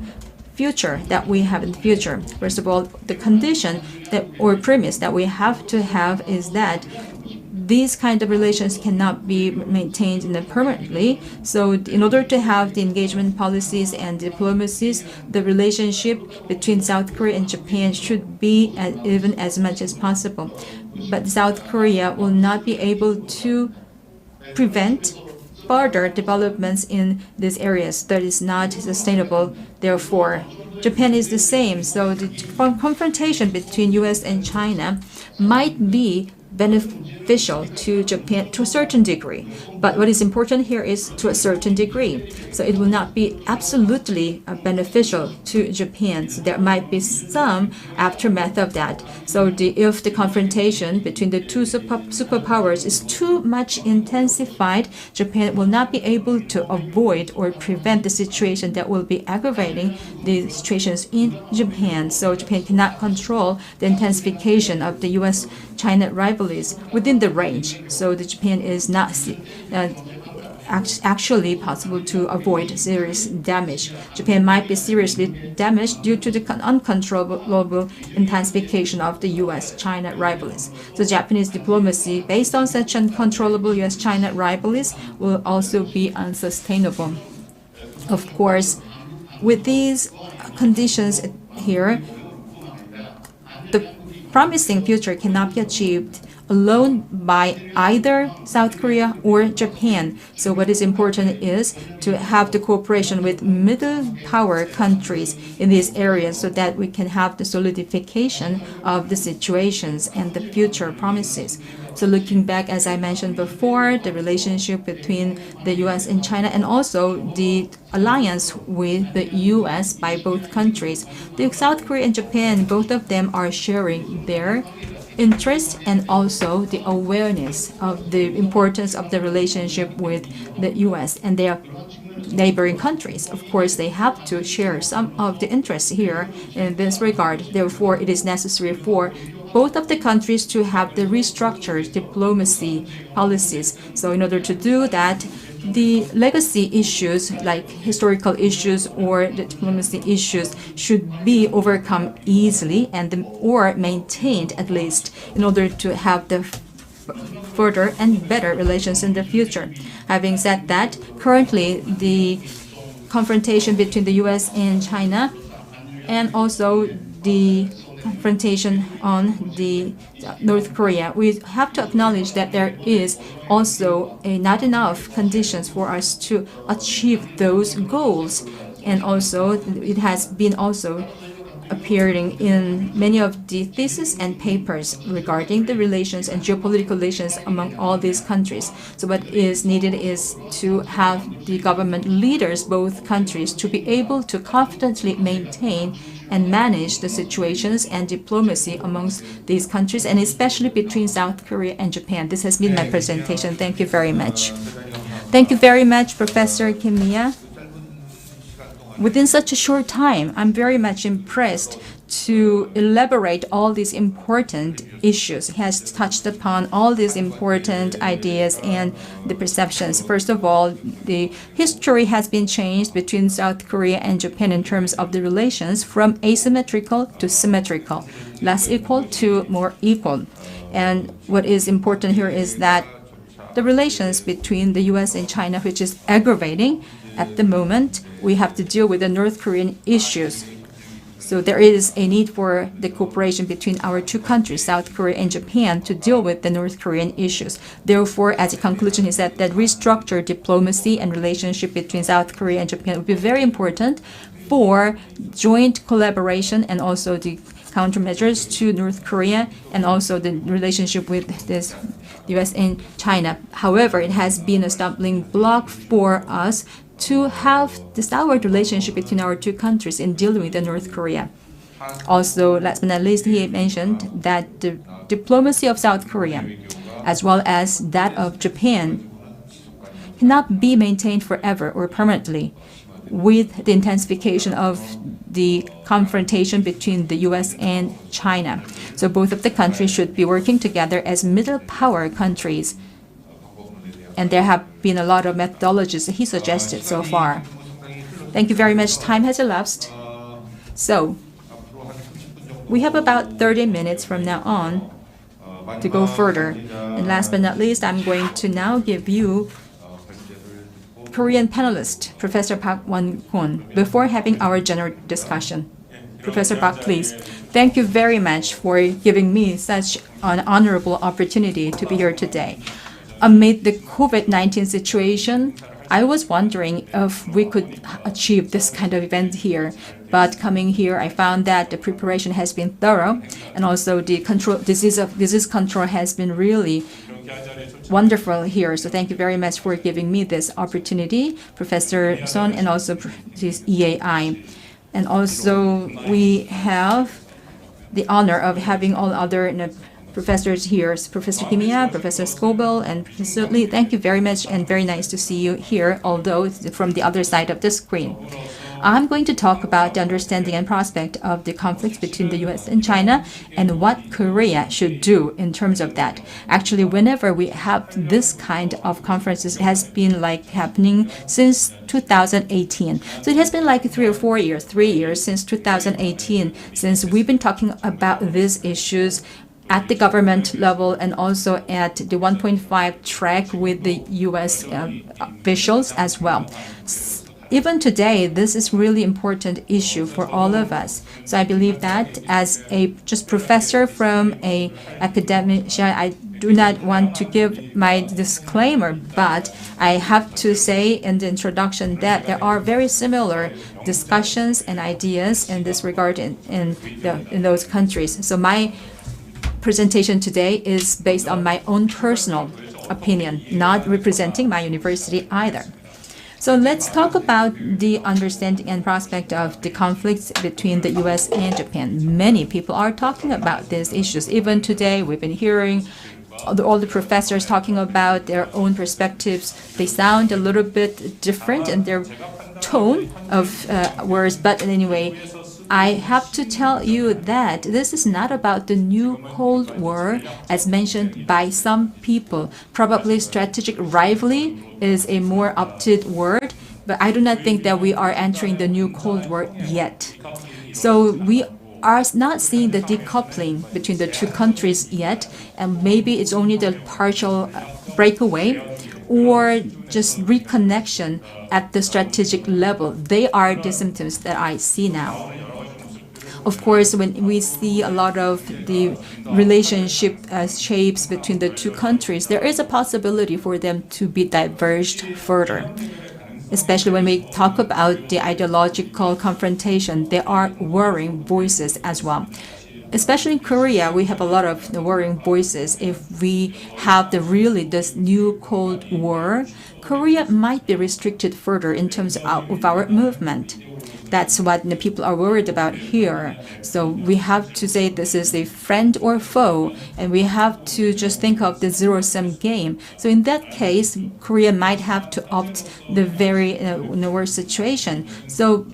future that we have in the future? First of all, the condition that or premise that we have to have is that these kind of relations cannot be maintained permanently. So in order to have the engagement policies and diplomacies, the relationship between South Korea and Japan should be even as much as possible. But South Korea will not be able to prevent further developments in these areas. That is not sustainable. Therefore, Japan is the same. So the confrontation between U.S. and China might be beneficial to Japan to a certain degree. But what is important here is to a certain degree. So it will not be absolutely beneficial to Japan. So there might be some aftermath of that. So if the confrontation between the two superpowers is too much intensified, Japan will not be able to avoid or prevent the situation that will be aggravating the situations in Japan. So Japan cannot control the intensification of the U.S.-China rivalries within the range. So the Japan is not actually possible to avoid serious damage. Japan might be seriously damaged due to the uncontrollable intensification of the U.S.-China rivalries. So Japanese diplomacy based on such uncontrollable U.S.-China rivalries will also be unsustainable. Of course, with these conditions here, the promising future cannot be achieved alone by either South Korea or Japan. So what is important is to have the cooperation with middle power countries in these areas so that we can have the solidification of the situations and the future promises. So looking back, as I mentioned before, the relationship between the U.S. and China and also the alliance with the U.S. by both countries. The South Korea and Japan, both of them are sharing their interest and also the awareness of the importance of the relationship with the U.S. and their neighboring countries. Of course, they have to share some of the interests here in this regard. Therefore, it is necessary for both of the countries to have the restructured diplomacy policies. So in order to do that, the legacy issues like historical issues or the diplomacy issues should be overcome easily or maintained at least in order to have the further and better relations in the future. Having said that, currently the confrontation between the U.S. and China and also the confrontation on the North Korea, we have to acknowledge that there is also not enough conditions for us to achieve those goals. And also, it has been also appearing in many of the theses and papers regarding the relations and geopolitical relations among all these countries. So what is needed is to have the government leaders, both countries, to be able to confidently maintain and manage the situations and diplomacy amongst these countries, and especially between South Korea and Japan. This has been my presentation. Thank you very much. Thank you very much, Professor Kimiya. Within such a short time, I'm very much impressed to elaborate all these important issues. He has touched upon all these important ideas and the perceptions. First of all, the history has been changed between South Korea and Japan in terms of the relations from asymmetrical to symmetrical, less equal to more equal. And what is important here is that the relations between the U.S. and China, which is aggravating at the moment, we have to deal with the North Korean issues. So there is a need for the cooperation between our two countries, South Korea and Japan, to deal with the North Korean issues. Therefore, as a conclusion, he said that restructured diplomacy and relationship between South Korea and Japan would be very important for joint collaboration and also the countermeasures to North Korea and also the relationship with this U.S. and China. However, it has been a stumbling block for us to have the soured relationship between our two countries in dealing with North Korea. Also, last but not least, he mentioned that the diplomacy of South Korea, as well as that of Japan, cannot be maintained forever or permanently with the intensification of the confrontation between the U.S. and China. So both of the countries should be working together as middle power countries. And there have been a lot of methodologies that he suggested so far. Thank you very much. Time has elapsed. So we have about 30 minutes from now on to go further. And last but not least, I'm going to now give you Korean panelist, Professor Park Won-kwon, before having our general discussion. Professor Park, please. Thank you very much for giving me such an honorable opportunity to be here today. Amid the COVID-19 situation, I was wondering if we could achieve this kind of event here. But coming here, I found that the preparation has been thorough, and also the disease control has been really wonderful here. So thank you very much for giving me this opportunity, Professor Son, and also this EAI. And also, we have the honor of having all other professors here, Professor Kimiya, Professor Scoble, and Professor Lee. Thank you very much, and very nice to see you here, although it's from the other side of the screen. I'm going to talk about the understanding and prospect of the conflicts between the US and China and what Korea should do in terms of that. Actually, whenever we have this kind of conferences, it has been like happening since 2018. So it has been like 3 or 4 years, 3 years since 2018, since we've been talking about these issues at the government level and also at the 1.5 track with the US officials as well. Even today, this is really important issue for all of us. So I believe that as a just professor from a academician, I do not want to give my disclaimer, but I have to say in the introduction that there are very similar discussions and ideas in this regard in those countries. So my presentation today is based on my own personal opinion, not representing my university either. So let's talk about the understanding and prospect of the conflicts between the US and Japan. Many people are talking about these issues. Even today, we've been hearing all the professors talking about their own perspectives. They sound a little bit different in their tone of words, but anyway, I have to tell you that this is not about the new Cold War, as mentioned by some people. Probably strategic rivalry is a more opted word, but I do not think that we are entering the new Cold War yet. So we are not seeing the decoupling between the two countries yet, and maybe it's only the partial breakaway or just reconnection at the strategic level. They are the symptoms that I see now. Of course, when we see a lot of the relationship shapes between the two countries, there is a possibility for them to be diverged further. Especially when we talk about the ideological confrontation, there are worrying voices as well. Especially in Korea, we have a lot of the worrying voices. If we have this new Cold War, Korea might be restricted further in terms of our movement. That's what the people are worried about here. So we have to say this is a friend or foe, and we have to just think of the zero-sum game. So in that case, Korea might have to opt the very worst situation. So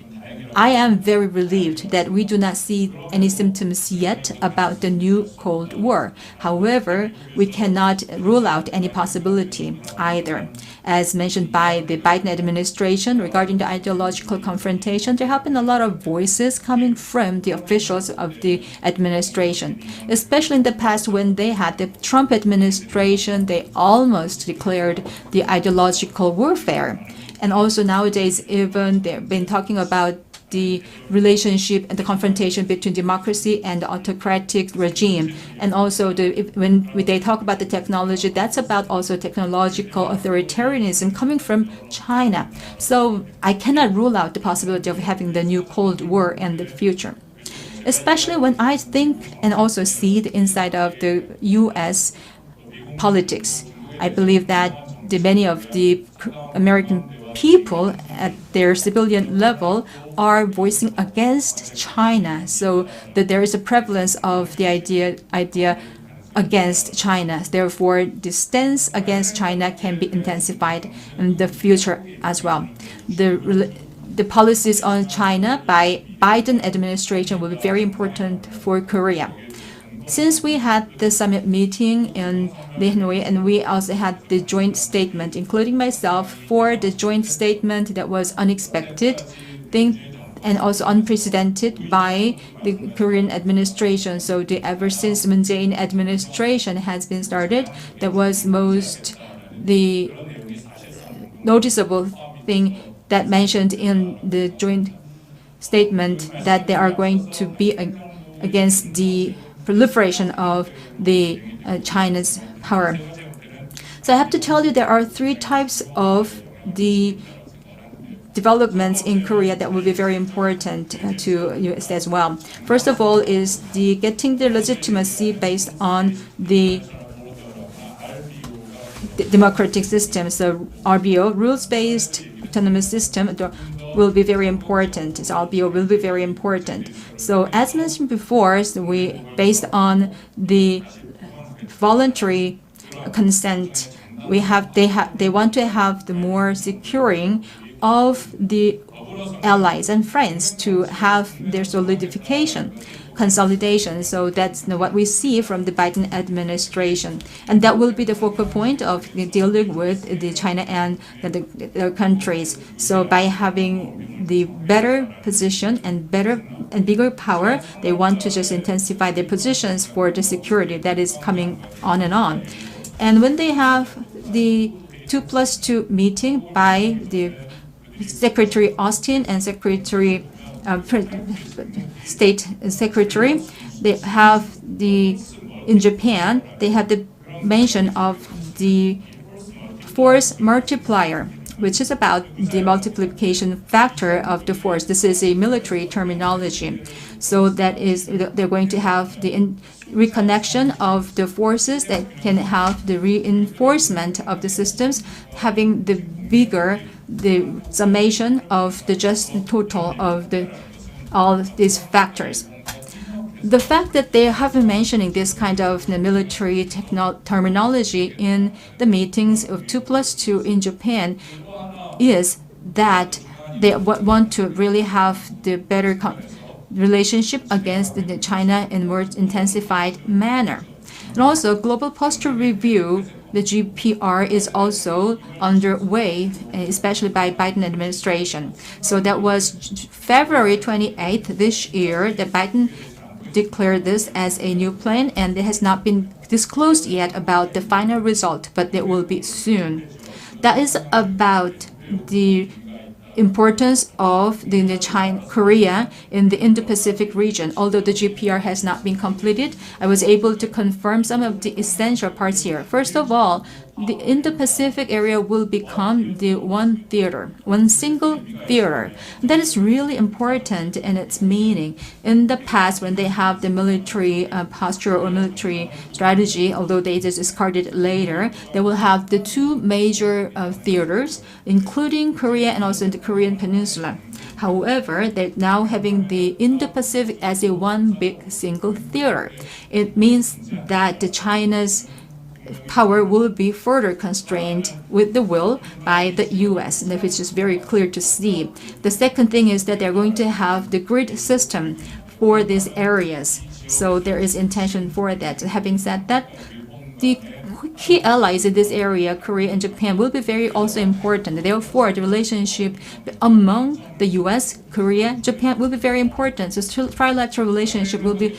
I am very relieved that we do not see any symptoms yet about the new Cold War. However, we cannot rule out any possibility either. As mentioned by the Biden administration regarding the ideological confrontation, there have been a lot of voices coming from the officials of the administration. Especially in the past when they had the Trump administration, they almost declared the ideological warfare. And also nowadays, even they've been talking about the relationship and the confrontation between democracy and the autocratic regime. And also when they talk about the technology, that's about also technological authoritarianism coming from China. So I cannot rule out the possibility of having the new Cold War in the future. Especially when I think and also see the inside of the U.S. politics. I believe that many of the American people at their civilian level are voicing against China, so that there is a prevalence of the idea against China. Therefore, the stance against China can be intensified in the future as well. The policies on China by Biden administration will be very important for Korea. Since we had the summit meeting in Hanoi, and we also had the joint statement, including myself, for the joint statement that was unexpected, and also unprecedented by the Korean administration. So ever since Moon Jae-in administration has been started, that was the noticeable thing that mentioned in the joint statement, that they are going to be against the proliferation of the China's power. So I have to tell you there are three types of the developments in Korea that will be very important to US as well. First of all is the getting the legitimacy based on the democratic system. So RBO, rules-based autonomous system, will be very important. So RBO will be very important. So as mentioned before, so based on the voluntary consent, they want to have the more securing of the allies and friends to have their consolidation. So that's what we see from the Biden administration. And that will be the focal point of dealing with the China and the countries. So by having the better position and bigger power, they want to just intensify their positions for the security that is coming on and on. And when they have the 2+2 meeting by the Secretary Austin and Secretary State Secretary, they have in Japan, they have the mention of the force multiplier, which is about the multiplication factor of the force. This is a military terminology. So that is, they're going to have the reconnection of the forces that can have the reinforcement of the systems, having the summation of the just total of all of these factors. The fact that they have been mentioning this kind of military terminology in the meetings of 2+2 in Japan is that they want to really have the better relationship against China in more intensified manner. And also, Global Posture Review, the GPR, is also underway, especially by Biden administration. So that was February 28th this year that Biden declared this as a new plan, and it has not been disclosed yet about the final result, but it will be soon. That is about the importance of the Korea in the Indo-Pacific region. Although the GPR has not been completed, I was able to confirm some of the essential parts here. First of all, the Indo-Pacific area will become the one single theater. That is really important in its meaning. In the past, when they have the military posture or military strategy, although they just discarded it later, they will have the two major theaters, including Korea and also the Korean Peninsula. However, they're now having the Indo-Pacific as a one big single theater. It means that China's power will be further constrained with the will by the U.S., which is very clear to see. The second thing is that they're going to have the grid system for these areas. So there is intention for that. Having said that, the key allies in this area, Korea and Japan, will be very also important. Therefore, the relationship among the U.S., Korea, Japan will be very important. So trilateral relationship will be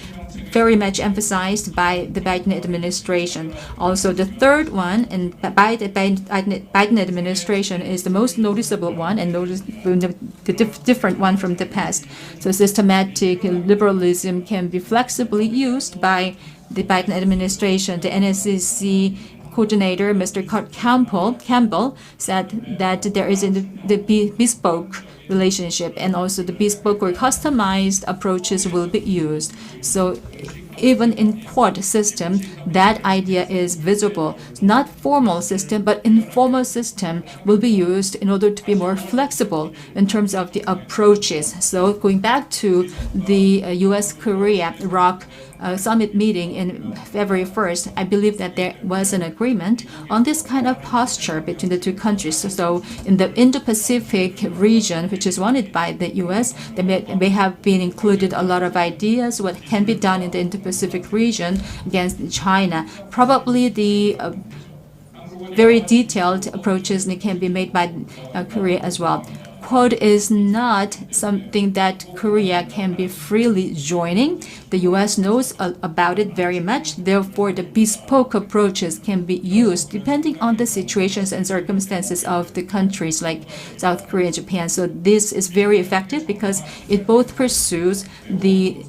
very much emphasized by the Biden administration. Also, the third one, and by the Biden administration, is the most noticeable one and the different one from the past. So systematic liberalism can be flexibly used by the Biden administration. The NSCC coordinator, Mr. Campbell, said that there is the bespoke relationship, and also the bespoke or customized approaches will be used. So even in Quad system, that idea is visible. Not formal system, but informal system will be used in order to be more flexible in terms of the approaches. So going back to the U.S.-Korea ROC summit meeting in February 1st, I believe that there was an agreement on this kind of posture between the two countries. So in the Indo-Pacific region, which is wanted by the U.S., there may have been included a lot of ideas what can be done in the Indo-Pacific region against China. Probably the very detailed approaches can be made by Korea as well. Quote is not something that Korea can be freely joining. The U.S. knows about it very much. Therefore, the bespoke approaches can be used depending on the situations and circumstances of the countries like South Korea and Japan. So this is very effective because it both pursues the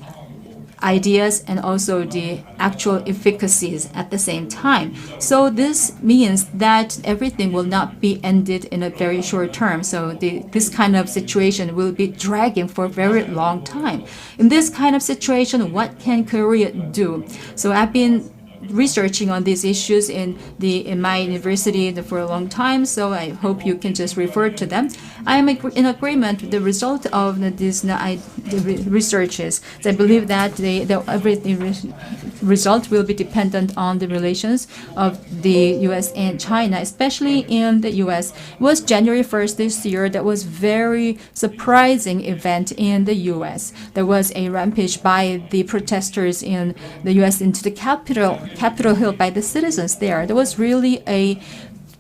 ideas and also the actual efficacies at the same time. So this means that everything will not be ended in a very short term. So this kind of situation will be dragging for a very long time. In this kind of situation, what can Korea do? So I've been researching on these issues in my university for a long time, so I hope you can just refer to them. I am in agreement with the result of these researches. So I believe that the result will be dependent on the relations of the U.S. and China, especially in the U.S. It was January 1st this year that was very surprising event in the U.S. There was a rampage by the protesters in the U.S. into the Capitol Hill by the citizens there. There was really a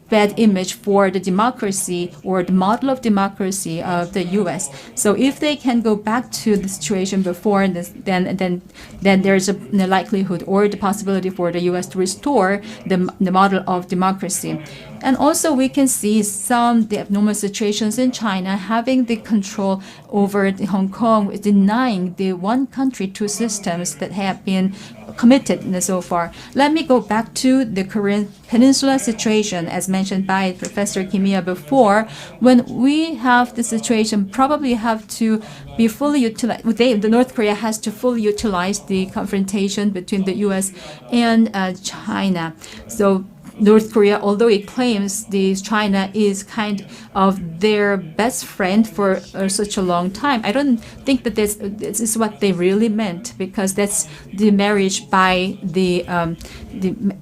bad image for the democracy or the model of democracy of the U.S. So if they can go back to the situation before, then there's a likelihood or the possibility for the U.S. to restore the model of democracy. And also we can see some the abnormal situations in China having the control over Hong Kong, denying the one country, two systems that have been committed so far. Let me go back to the Korean Peninsula situation, as mentioned by Professor Kimiya before. When we have the situation, probably have to be fully utilized. The North Korea has to fully utilize the confrontation between the U.S. and China. So North Korea, although it claims China is kind of their best friend for such a long time, I don't think that this is what they really meant, because that's the marriage by the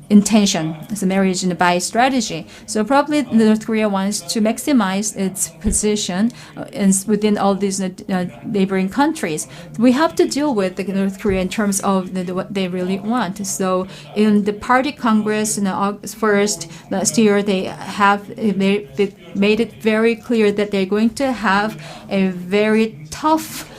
intention. It's a marriage by strategy. So probably North Korea wants to maximize its position within all these neighboring countries. We have to deal with North Korea in terms of what they really want. So in the Party Congress in August 1st last year, they have made it very clear that they're going to have a very tough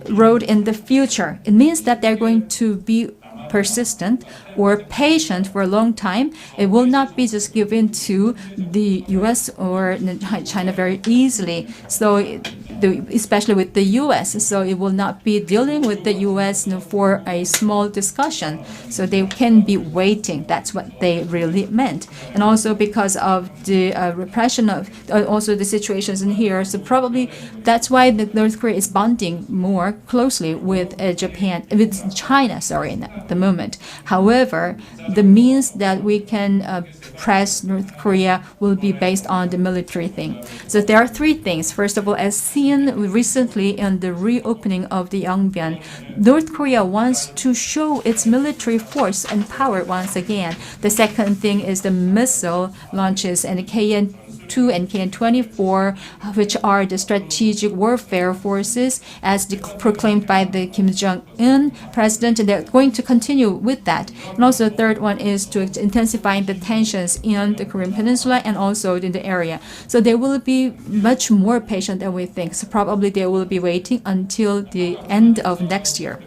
road in the future. It means that they're going to be persistent or patient for a long time. It will not be just given to the U.S. or China very easily. So especially with the U.S. So it will not be dealing with the U.S. for a small discussion. So they can be waiting. That's what they really meant. And also because of the repression of also the situations in here. So probably that's why the North Korea is bonding more closely with with China, at the moment. However, the means that we can press North Korea will be based on the military thing. So there are three things. First of all, as seen recently in the reopening of the Yongbyon, North Korea wants to show its military force and power once again. The second thing is the missile launches and the KN-2 and KN-24, which are the strategic warfare forces as proclaimed by the Kim Jong-un president, and they're going to continue with that. And also the third one is to intensify the tensions in the Korean Peninsula and also in the area. So they will be much more patient than we think. So probably they will be waiting until the end of next year.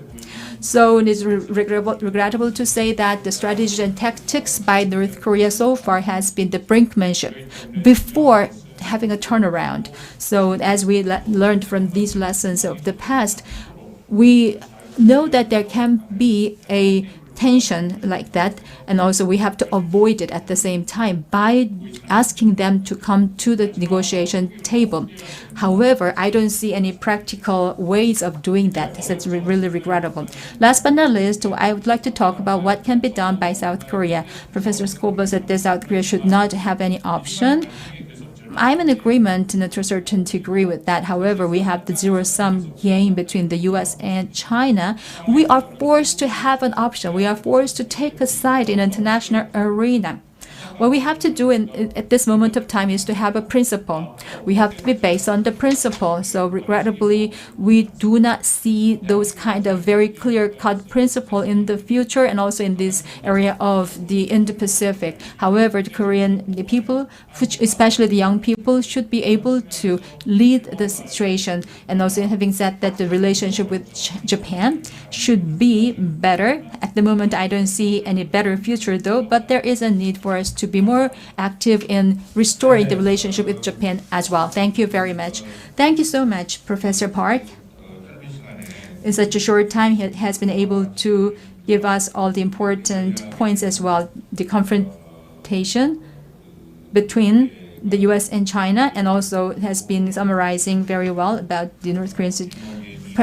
So it is regrettable to say that the strategy and tactics by North Korea so far has been the brinkmanship before having a turnaround. So as we learned from these lessons of the past, we know that there can be a tension like that, and also we have to avoid it at the same time by asking them to come to the negotiation table. However, I don't see any practical ways of doing that, so it's really regrettable. Last but not least, I would like to talk about what can be done by South Korea. Professor Scoble said that South Korea should not have any option. I'm in agreement to a certain degree with that. However, we have the zero-sum game between the U.S. and China. We are forced to have an option. We are forced to take a side in an international arena. What we have to do at this moment of time is to have a principle. We have to be based on the principle. So regrettably, we do not see those kind of very clear-cut principle in the future and also in this area of the Indo-Pacific. However, the people, especially the young people, should be able to lead the situation. And also having said that, the relationship with Japan should be better. At the moment, I don't see any better future though, but there is a need for us to be more active in restoring the relationship with Japan as well. Thank you very much. Thank you so much, Professor Park. In such a short time, he has been able to give us all the important points as well. The confrontation between the U.S. and China, and also has been summarizing very well about the North Korean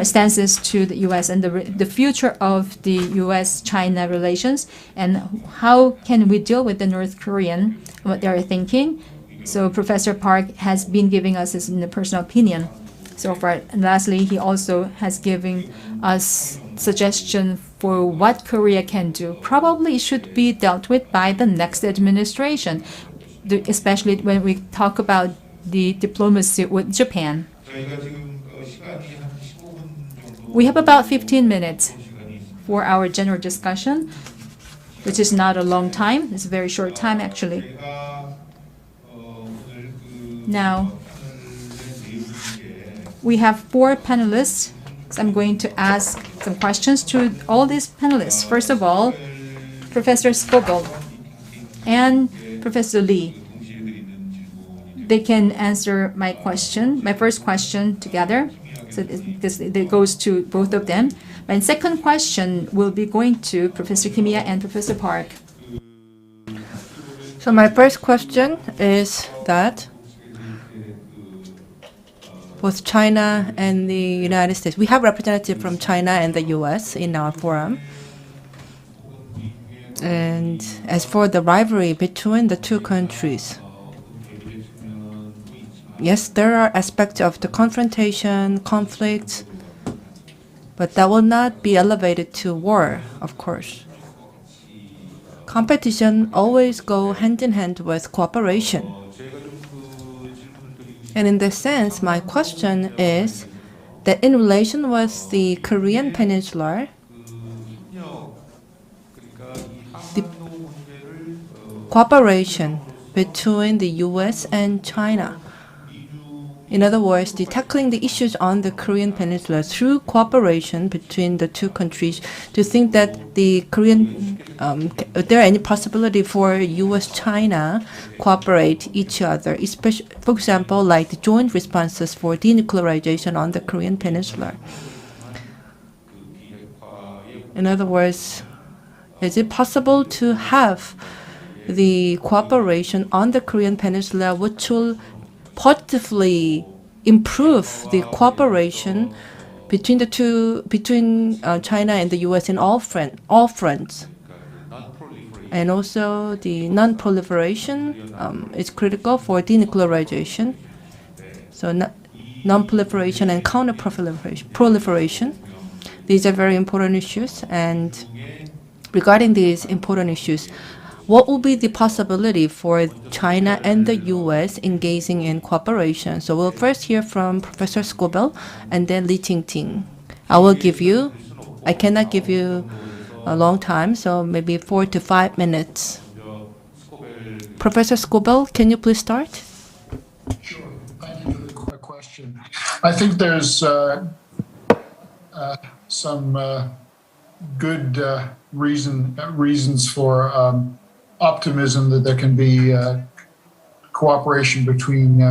stances to the U.S. and the future of the U.S.-China relations, and how can we deal with the North Korean, what they are thinking. So Professor Park has been giving us his personal opinion so far. And lastly, he also has given us suggestion for what Korea can do. Probably it should be dealt with by the next administration, especially when we talk about the diplomacy with Japan. We have about 15 minutes for our general discussion, which is not a long time. It's a very short time, actually. Now, we have 4 panelists. So I'm going to ask some questions to all these panelists. First of all, Professor Scoble and Professor Lee. They can answer my first question together. So it goes to both of them. My second question will be going to Professor Kimiya and Professor Park. So my first question is that both China and the United States, we have representatives from China and the US in our forum. And as for the rivalry between the two countries, yes, there are aspects of the confrontation, conflict, but that will not be elevated to war, of course. Competition always go hand in hand with cooperation. And in this sense, my question is that in relation with the Korean Peninsula, the cooperation between the US and China, in other words, tackling the issues on the Korean Peninsula through cooperation between the two countries, do you think that the Korean, is there any possibility for U.S.-China cooperate each other, especially, for example, like the joint responses for denuclearization on the Korean Peninsula? In other words, is it possible to have the cooperation on the Korean Peninsula which will positively improve the cooperation between China and the U.S. in all fronts, and also the non-proliferation is critical for denuclearization. So non-proliferation and counter-proliferation, these are very important issues. And regarding these important issues, what will be the possibility for China and the U.S. engaging in cooperation? So we'll first hear from Professor Scoble and then Lee Ting-Ting. I cannot give you a long time, so maybe 4 to 5 minutes. Professor Scoble, can you please start? Sure. Thank you for the question. I think there's some good reasons for optimism that there can be cooperation between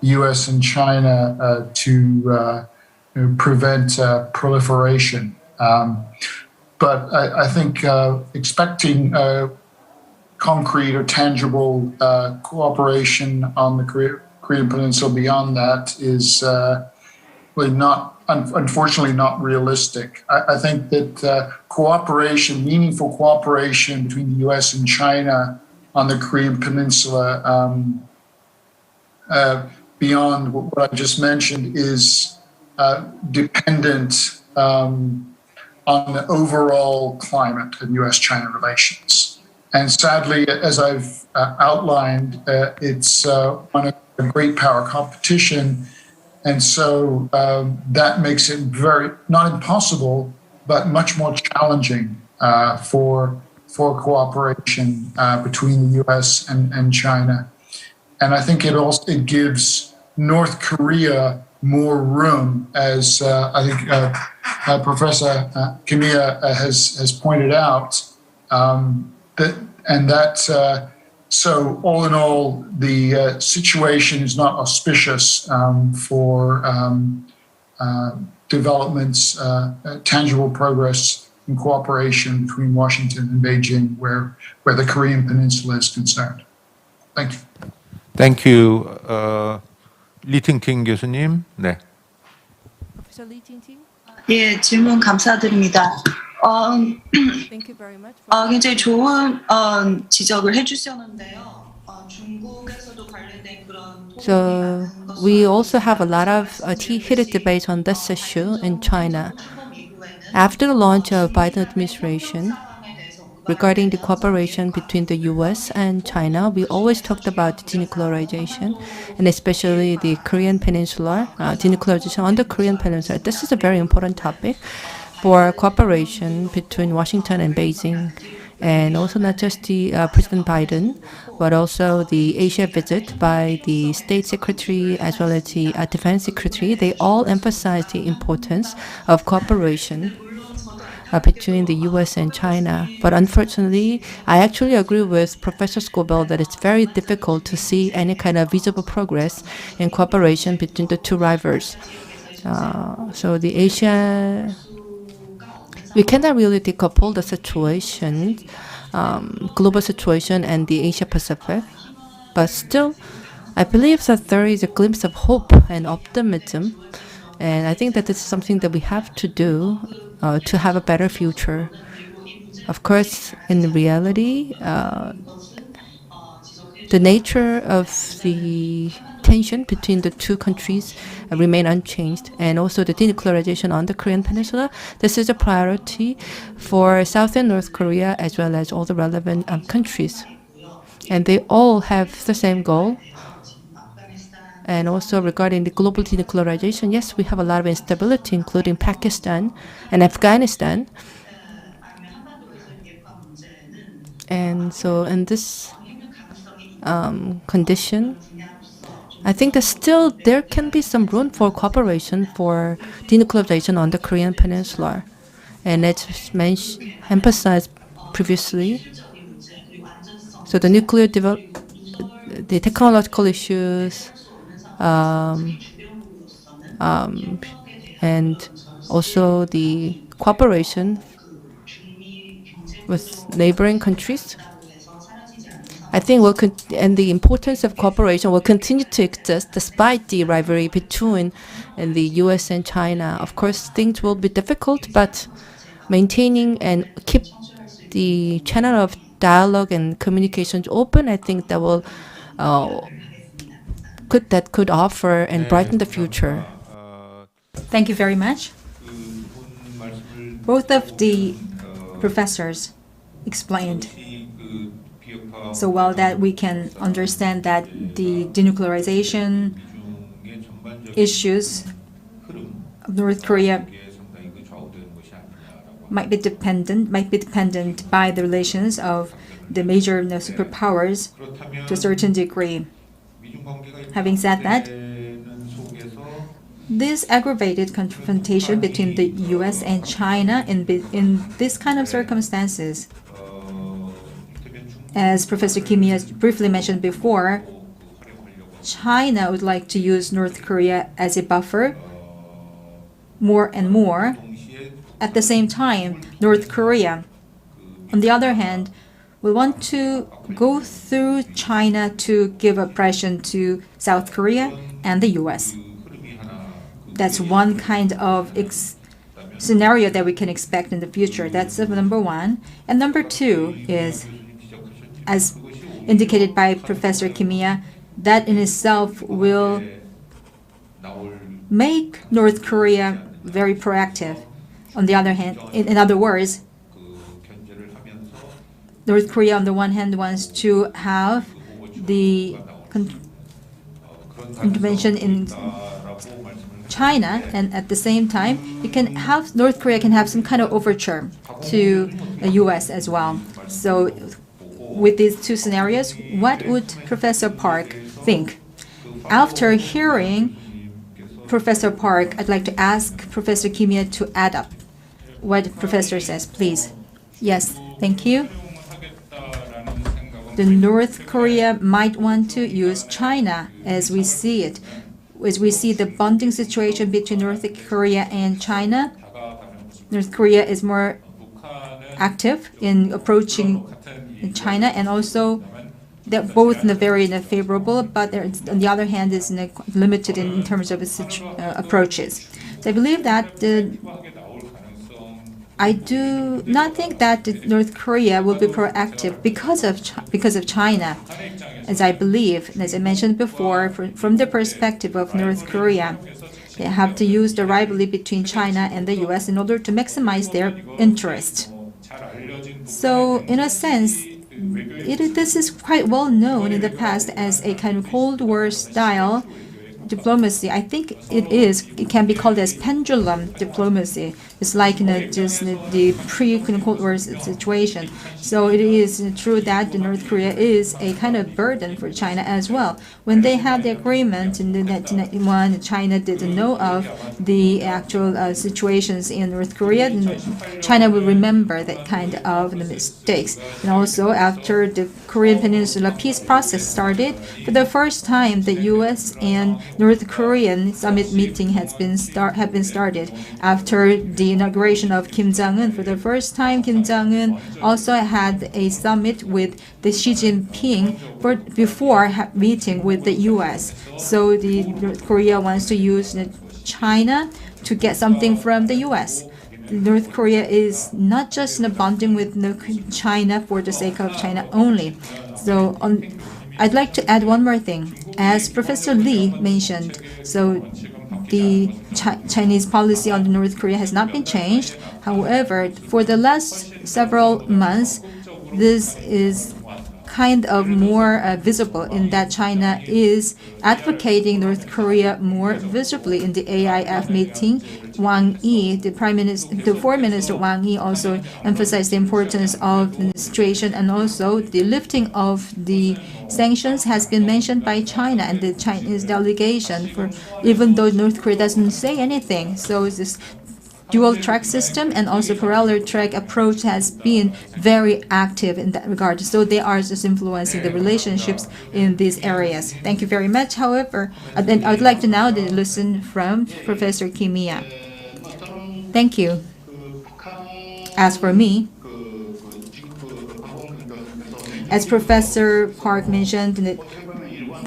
U.S. and China to prevent proliferation. But I think expecting concrete or tangible cooperation on the Korean Peninsula beyond that is really unfortunately not realistic. I think that meaningful cooperation between the U.S. and China on the Korean Peninsula beyond what I just mentioned is dependent on the overall climate in U.S.-China relations. And sadly, as I've outlined, it's one of a great power competition. And so that makes it very, not impossible, but much more challenging for cooperation between the US and China. And I think it gives North Korea more room, as I think Professor Kimiya has pointed out. So all in all, the situation is not auspicious for developments, tangible progress in cooperation between Washington and Beijing, where the Korean Peninsula is concerned. Thank you. Thank you. 리팅팅 교수님. 네. Professor Lee Ting-ting, 예, 질문 감사드립니다. thank you very much. 굉장히 좋은 지적을 해주셨는데요. 중국에서도 관련된 그런 So we also have a lot of heated debates on this issue in China. After the launch of Biden administration, regarding the cooperation between the US and China, we always talked about denuclearization, and especially the Korean Peninsula, denuclearization on the Korean Peninsula. This is a very important topic for cooperation between Washington and Beijing. And also not just the President Biden, but also the Asia visit by the State Secretary as well as the Defense Secretary. They all emphasize the importance of cooperation between the US and China. But unfortunately, I actually agree with Professor Scobell that it's very difficult to see any kind of visible progress in cooperation between the two rivals. So the Asia, we cannot really decouple the situation, global situation and the Asia Pacific. But still, I believe that there is a glimpse of hope and optimism. And I think that this is something that we have to do to have a better future. Of course, in reality, the nature of the tension between the two countries remain unchanged, and also the denuclearization on the Korean Peninsula. This is a priority for South and North Korea as well as all the relevant countries, and they all have the same goal. And also regarding the global denuclearization, yes, we have a lot of instability, including Pakistan and Afghanistan. And so in this condition, I think that still there can be some room for cooperation for denuclearization on the Korean Peninsula. And it's emphasized previously. So the nuclear the technological issues, and also the cooperation with neighboring countries. I think and the importance of cooperation will continue to exist despite the rivalry between the US and China. Of course, things will be difficult, but maintaining and keep the channel of dialogue and communications open, I think that will could offer and brighten the future. Thank you very much. Both of the professors explained so well that we can understand that the denuclearization issues of North Korea might be dependent by the relations of the major superpowers to a certain degree. Having said that, this aggravated confrontation between the US and China in this kind of circumstances, as Professor Kimiya briefly mentioned before, China would like to use North Korea as a buffer more and more. At the same time, North Korea, on the other hand, we want to go through China to give oppression to South Korea and the US. That's one kind of scenario that we can expect in the future. That's number one. And number two is, as indicated by Professor Kimiya, that in itself will make North Korea very proactive. On the other hand, in other words, North Korea on the one hand wants to have the intervention in China, and at the same time, North Korea can have some kind of overture to the U.S. as well. So, with these two scenarios, what would Professor Park think? After hearing Professor Park, I'd like to ask Professor Kimiya to add up what the professor says, please. Yes, thank you. The North Korea might want to use China as we see it. As we see the bonding situation between North Korea and China, North Korea is more active in approaching China, and also they're both very favorable, but on the other hand is limited in terms of its approaches. So I believe that I do not think that North Korea will be proactive because of China, as I believe, and as I mentioned before, from the perspective of North Korea, they have to use the rivalry between China and the U.S. in order to maximize their interest. So, in a sense, this is quite well known in the past as a kind of Cold War style diplomacy. I think it can be called as pendulum diplomacy. It's like just the pre-Cold War situation. So it is true that North Korea is a kind of burden for China as well. When they had the agreement in 1991, China didn't know of the actual situations in North Korea. China will remember that kind of mistakes. And also after the Korean Peninsula Peace Process started, for the first time, the U.S. and North Korean summit meeting have been started after the inauguration of Kim Jong-un. For the first time, Kim Jong-un also had a summit with the Xi Jinping before meeting with the U.S. So the North Korea wants to use China to get something from the U.S. North Korea is not just bonding with China for the sake of China only. So I'd like to add one more thing. As Professor Lee mentioned, so the Chinese policy on North Korea has not been changed. However, for the last several months, this is kind of more visible in that China is advocating North Korea more visibly in the AIF meeting. Wang Yi, the Foreign Minister Wang Yi, also emphasized the importance of the situation, and also the lifting of the sanctions has been mentioned by China and the Chinese delegation. Even though North Korea doesn't say anything, so this dual track system and also parallel track approach has been very active in that regard. So they are just influencing the relationships in these areas. Thank you very much. However, I would like to now listen from Professor Kimiya. Thank you. As for me, as Professor Park mentioned,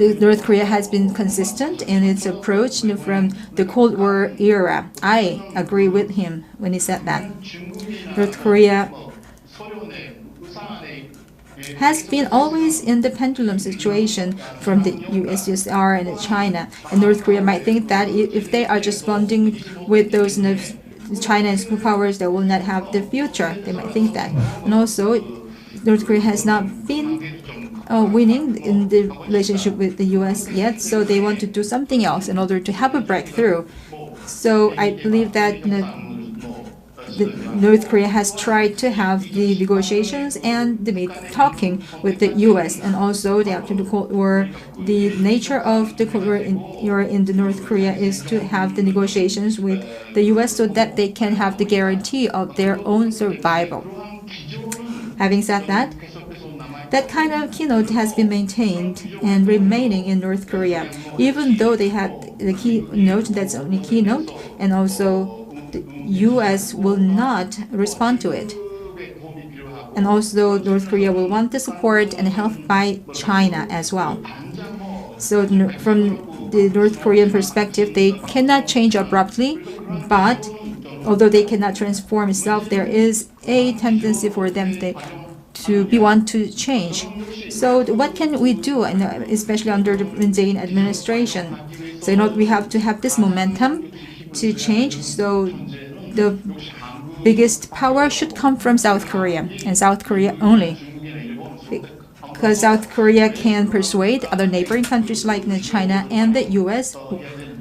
North Korea has been consistent in its approach from the Cold War era. I agree with him when he said that. North Korea has been always in the pendulum situation from the USSR and China. And North Korea might think that if they are just bonding with those China and superpowers, they will not have the future. They might think that. And also, North Korea has not been winning in the relationship with the U.S. yet, so they want to do something else in order to have a breakthrough. So I believe that North Korea has tried to have the negotiations and the talking with the U.S. and also after the Cold War, the nature of the Cold War in the North Korea is to have the negotiations with the U.S. so that they can have the guarantee of their own survival. Having said that, that kind of keynote has been maintained and remaining in North Korea, even though they had the keynote, that's only keynote, and also the U.S. will not respond to it. And also North Korea will want the support and help by China as well. So from the North Korean perspective, they cannot change abruptly, but although they cannot transform itself, there is a tendency for them to want to change. So what can we do, especially under the Moon Jae-in administration? So we have to have this momentum to change. So the biggest power should come from South Korea and South Korea only. because South Korea can persuade other neighboring countries like China and the US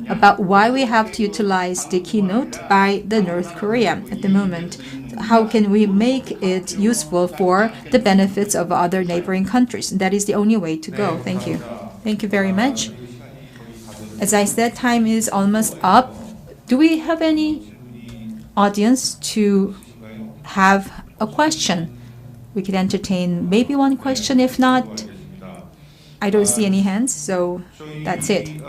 about why we have to utilize the keynote by the North Korea at the moment. How can we make it useful for the benefits of other neighboring countries? That is the only way to go. Thank you. Thank you very much. As I said, time is almost up. Do we have any audience to have a question? We could entertain maybe one question. If not, I don't see any hands, so that's it.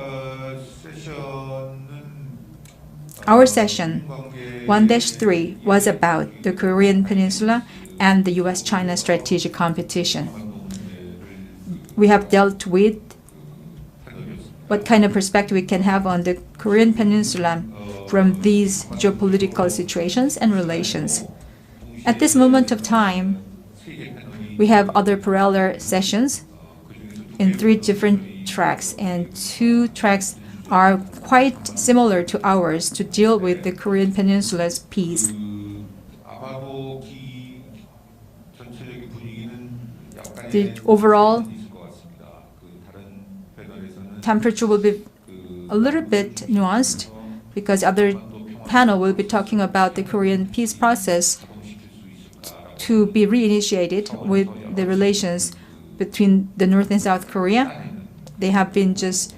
Our session 1-3 was about the Korean Peninsula and the US-China strategic competition. We have dealt with what kind of perspective we can have on the Korean Peninsula from these geopolitical situations and relations. At this moment of time, we have other parallel sessions in 3 different tracks, and 2 tracks are quite similar to ours to deal with the Korean Peninsula's peace. The overall temperature will be a little bit nuanced because other panel will be talking about the Korean peace process to be reinitiated with the relations between the North and South Korea. They have been just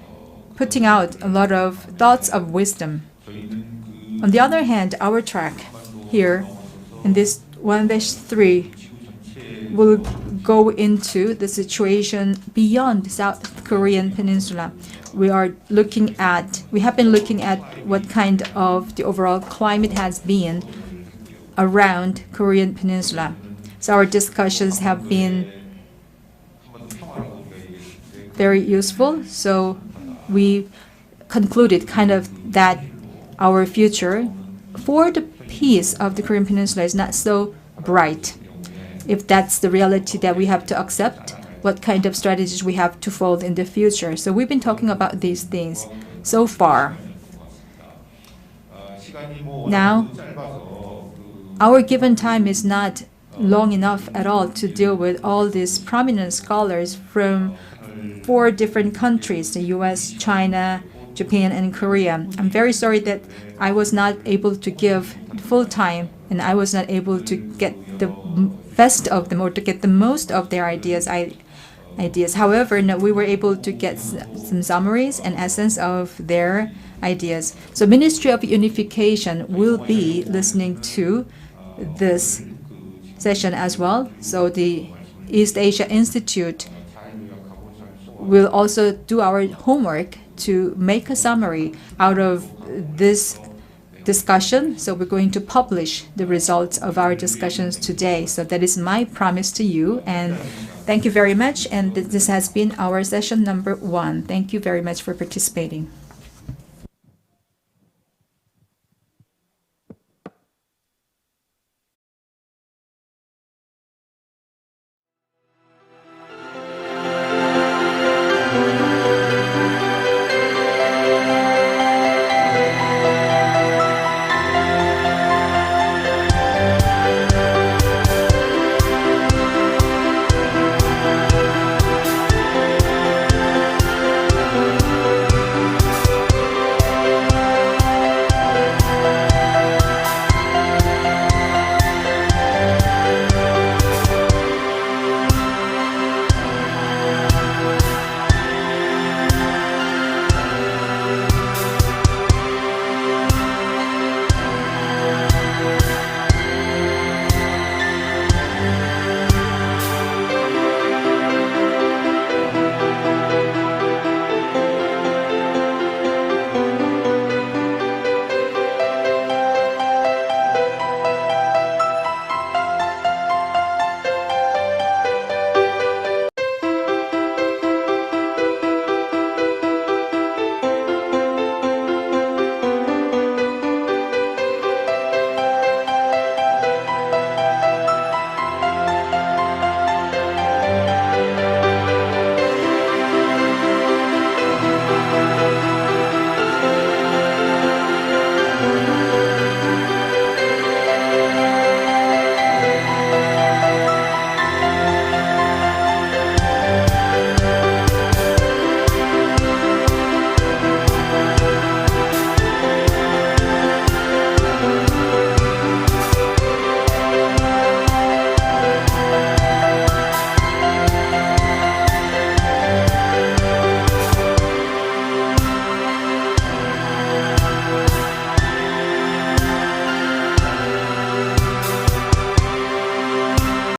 putting out a lot of thoughts of wisdom. On the other hand, our track here in this 1-3 will go into the situation beyond South Korean Peninsula. We have been looking at what kind of the overall climate has been around Korean Peninsula. So our discussions have been very useful. So we concluded kind of that our future for the peace of the Korean Peninsula is not so bright. If that's the reality that we have to accept, what kind of strategies we have to fold in the future. So we've been talking about these things so far. Now, our given time is not long enough at all to deal with all these prominent scholars from 4 different countries, the US, China, Japan, and Korea. I'm very sorry that I was not able to give full time and I was not able to get the best of them or to get the most of their ideas. However, no, we were able to get some summaries and essence of their ideas. So Ministry of Unification will be listening to this session as well. So the East Asia Institute will also do our homework to make a summary out of this discussion. So we're going to publish the results of our discussions today. So that is my promise to you. And thank you very much. And this has been our session number 1. Thank you very much for participating.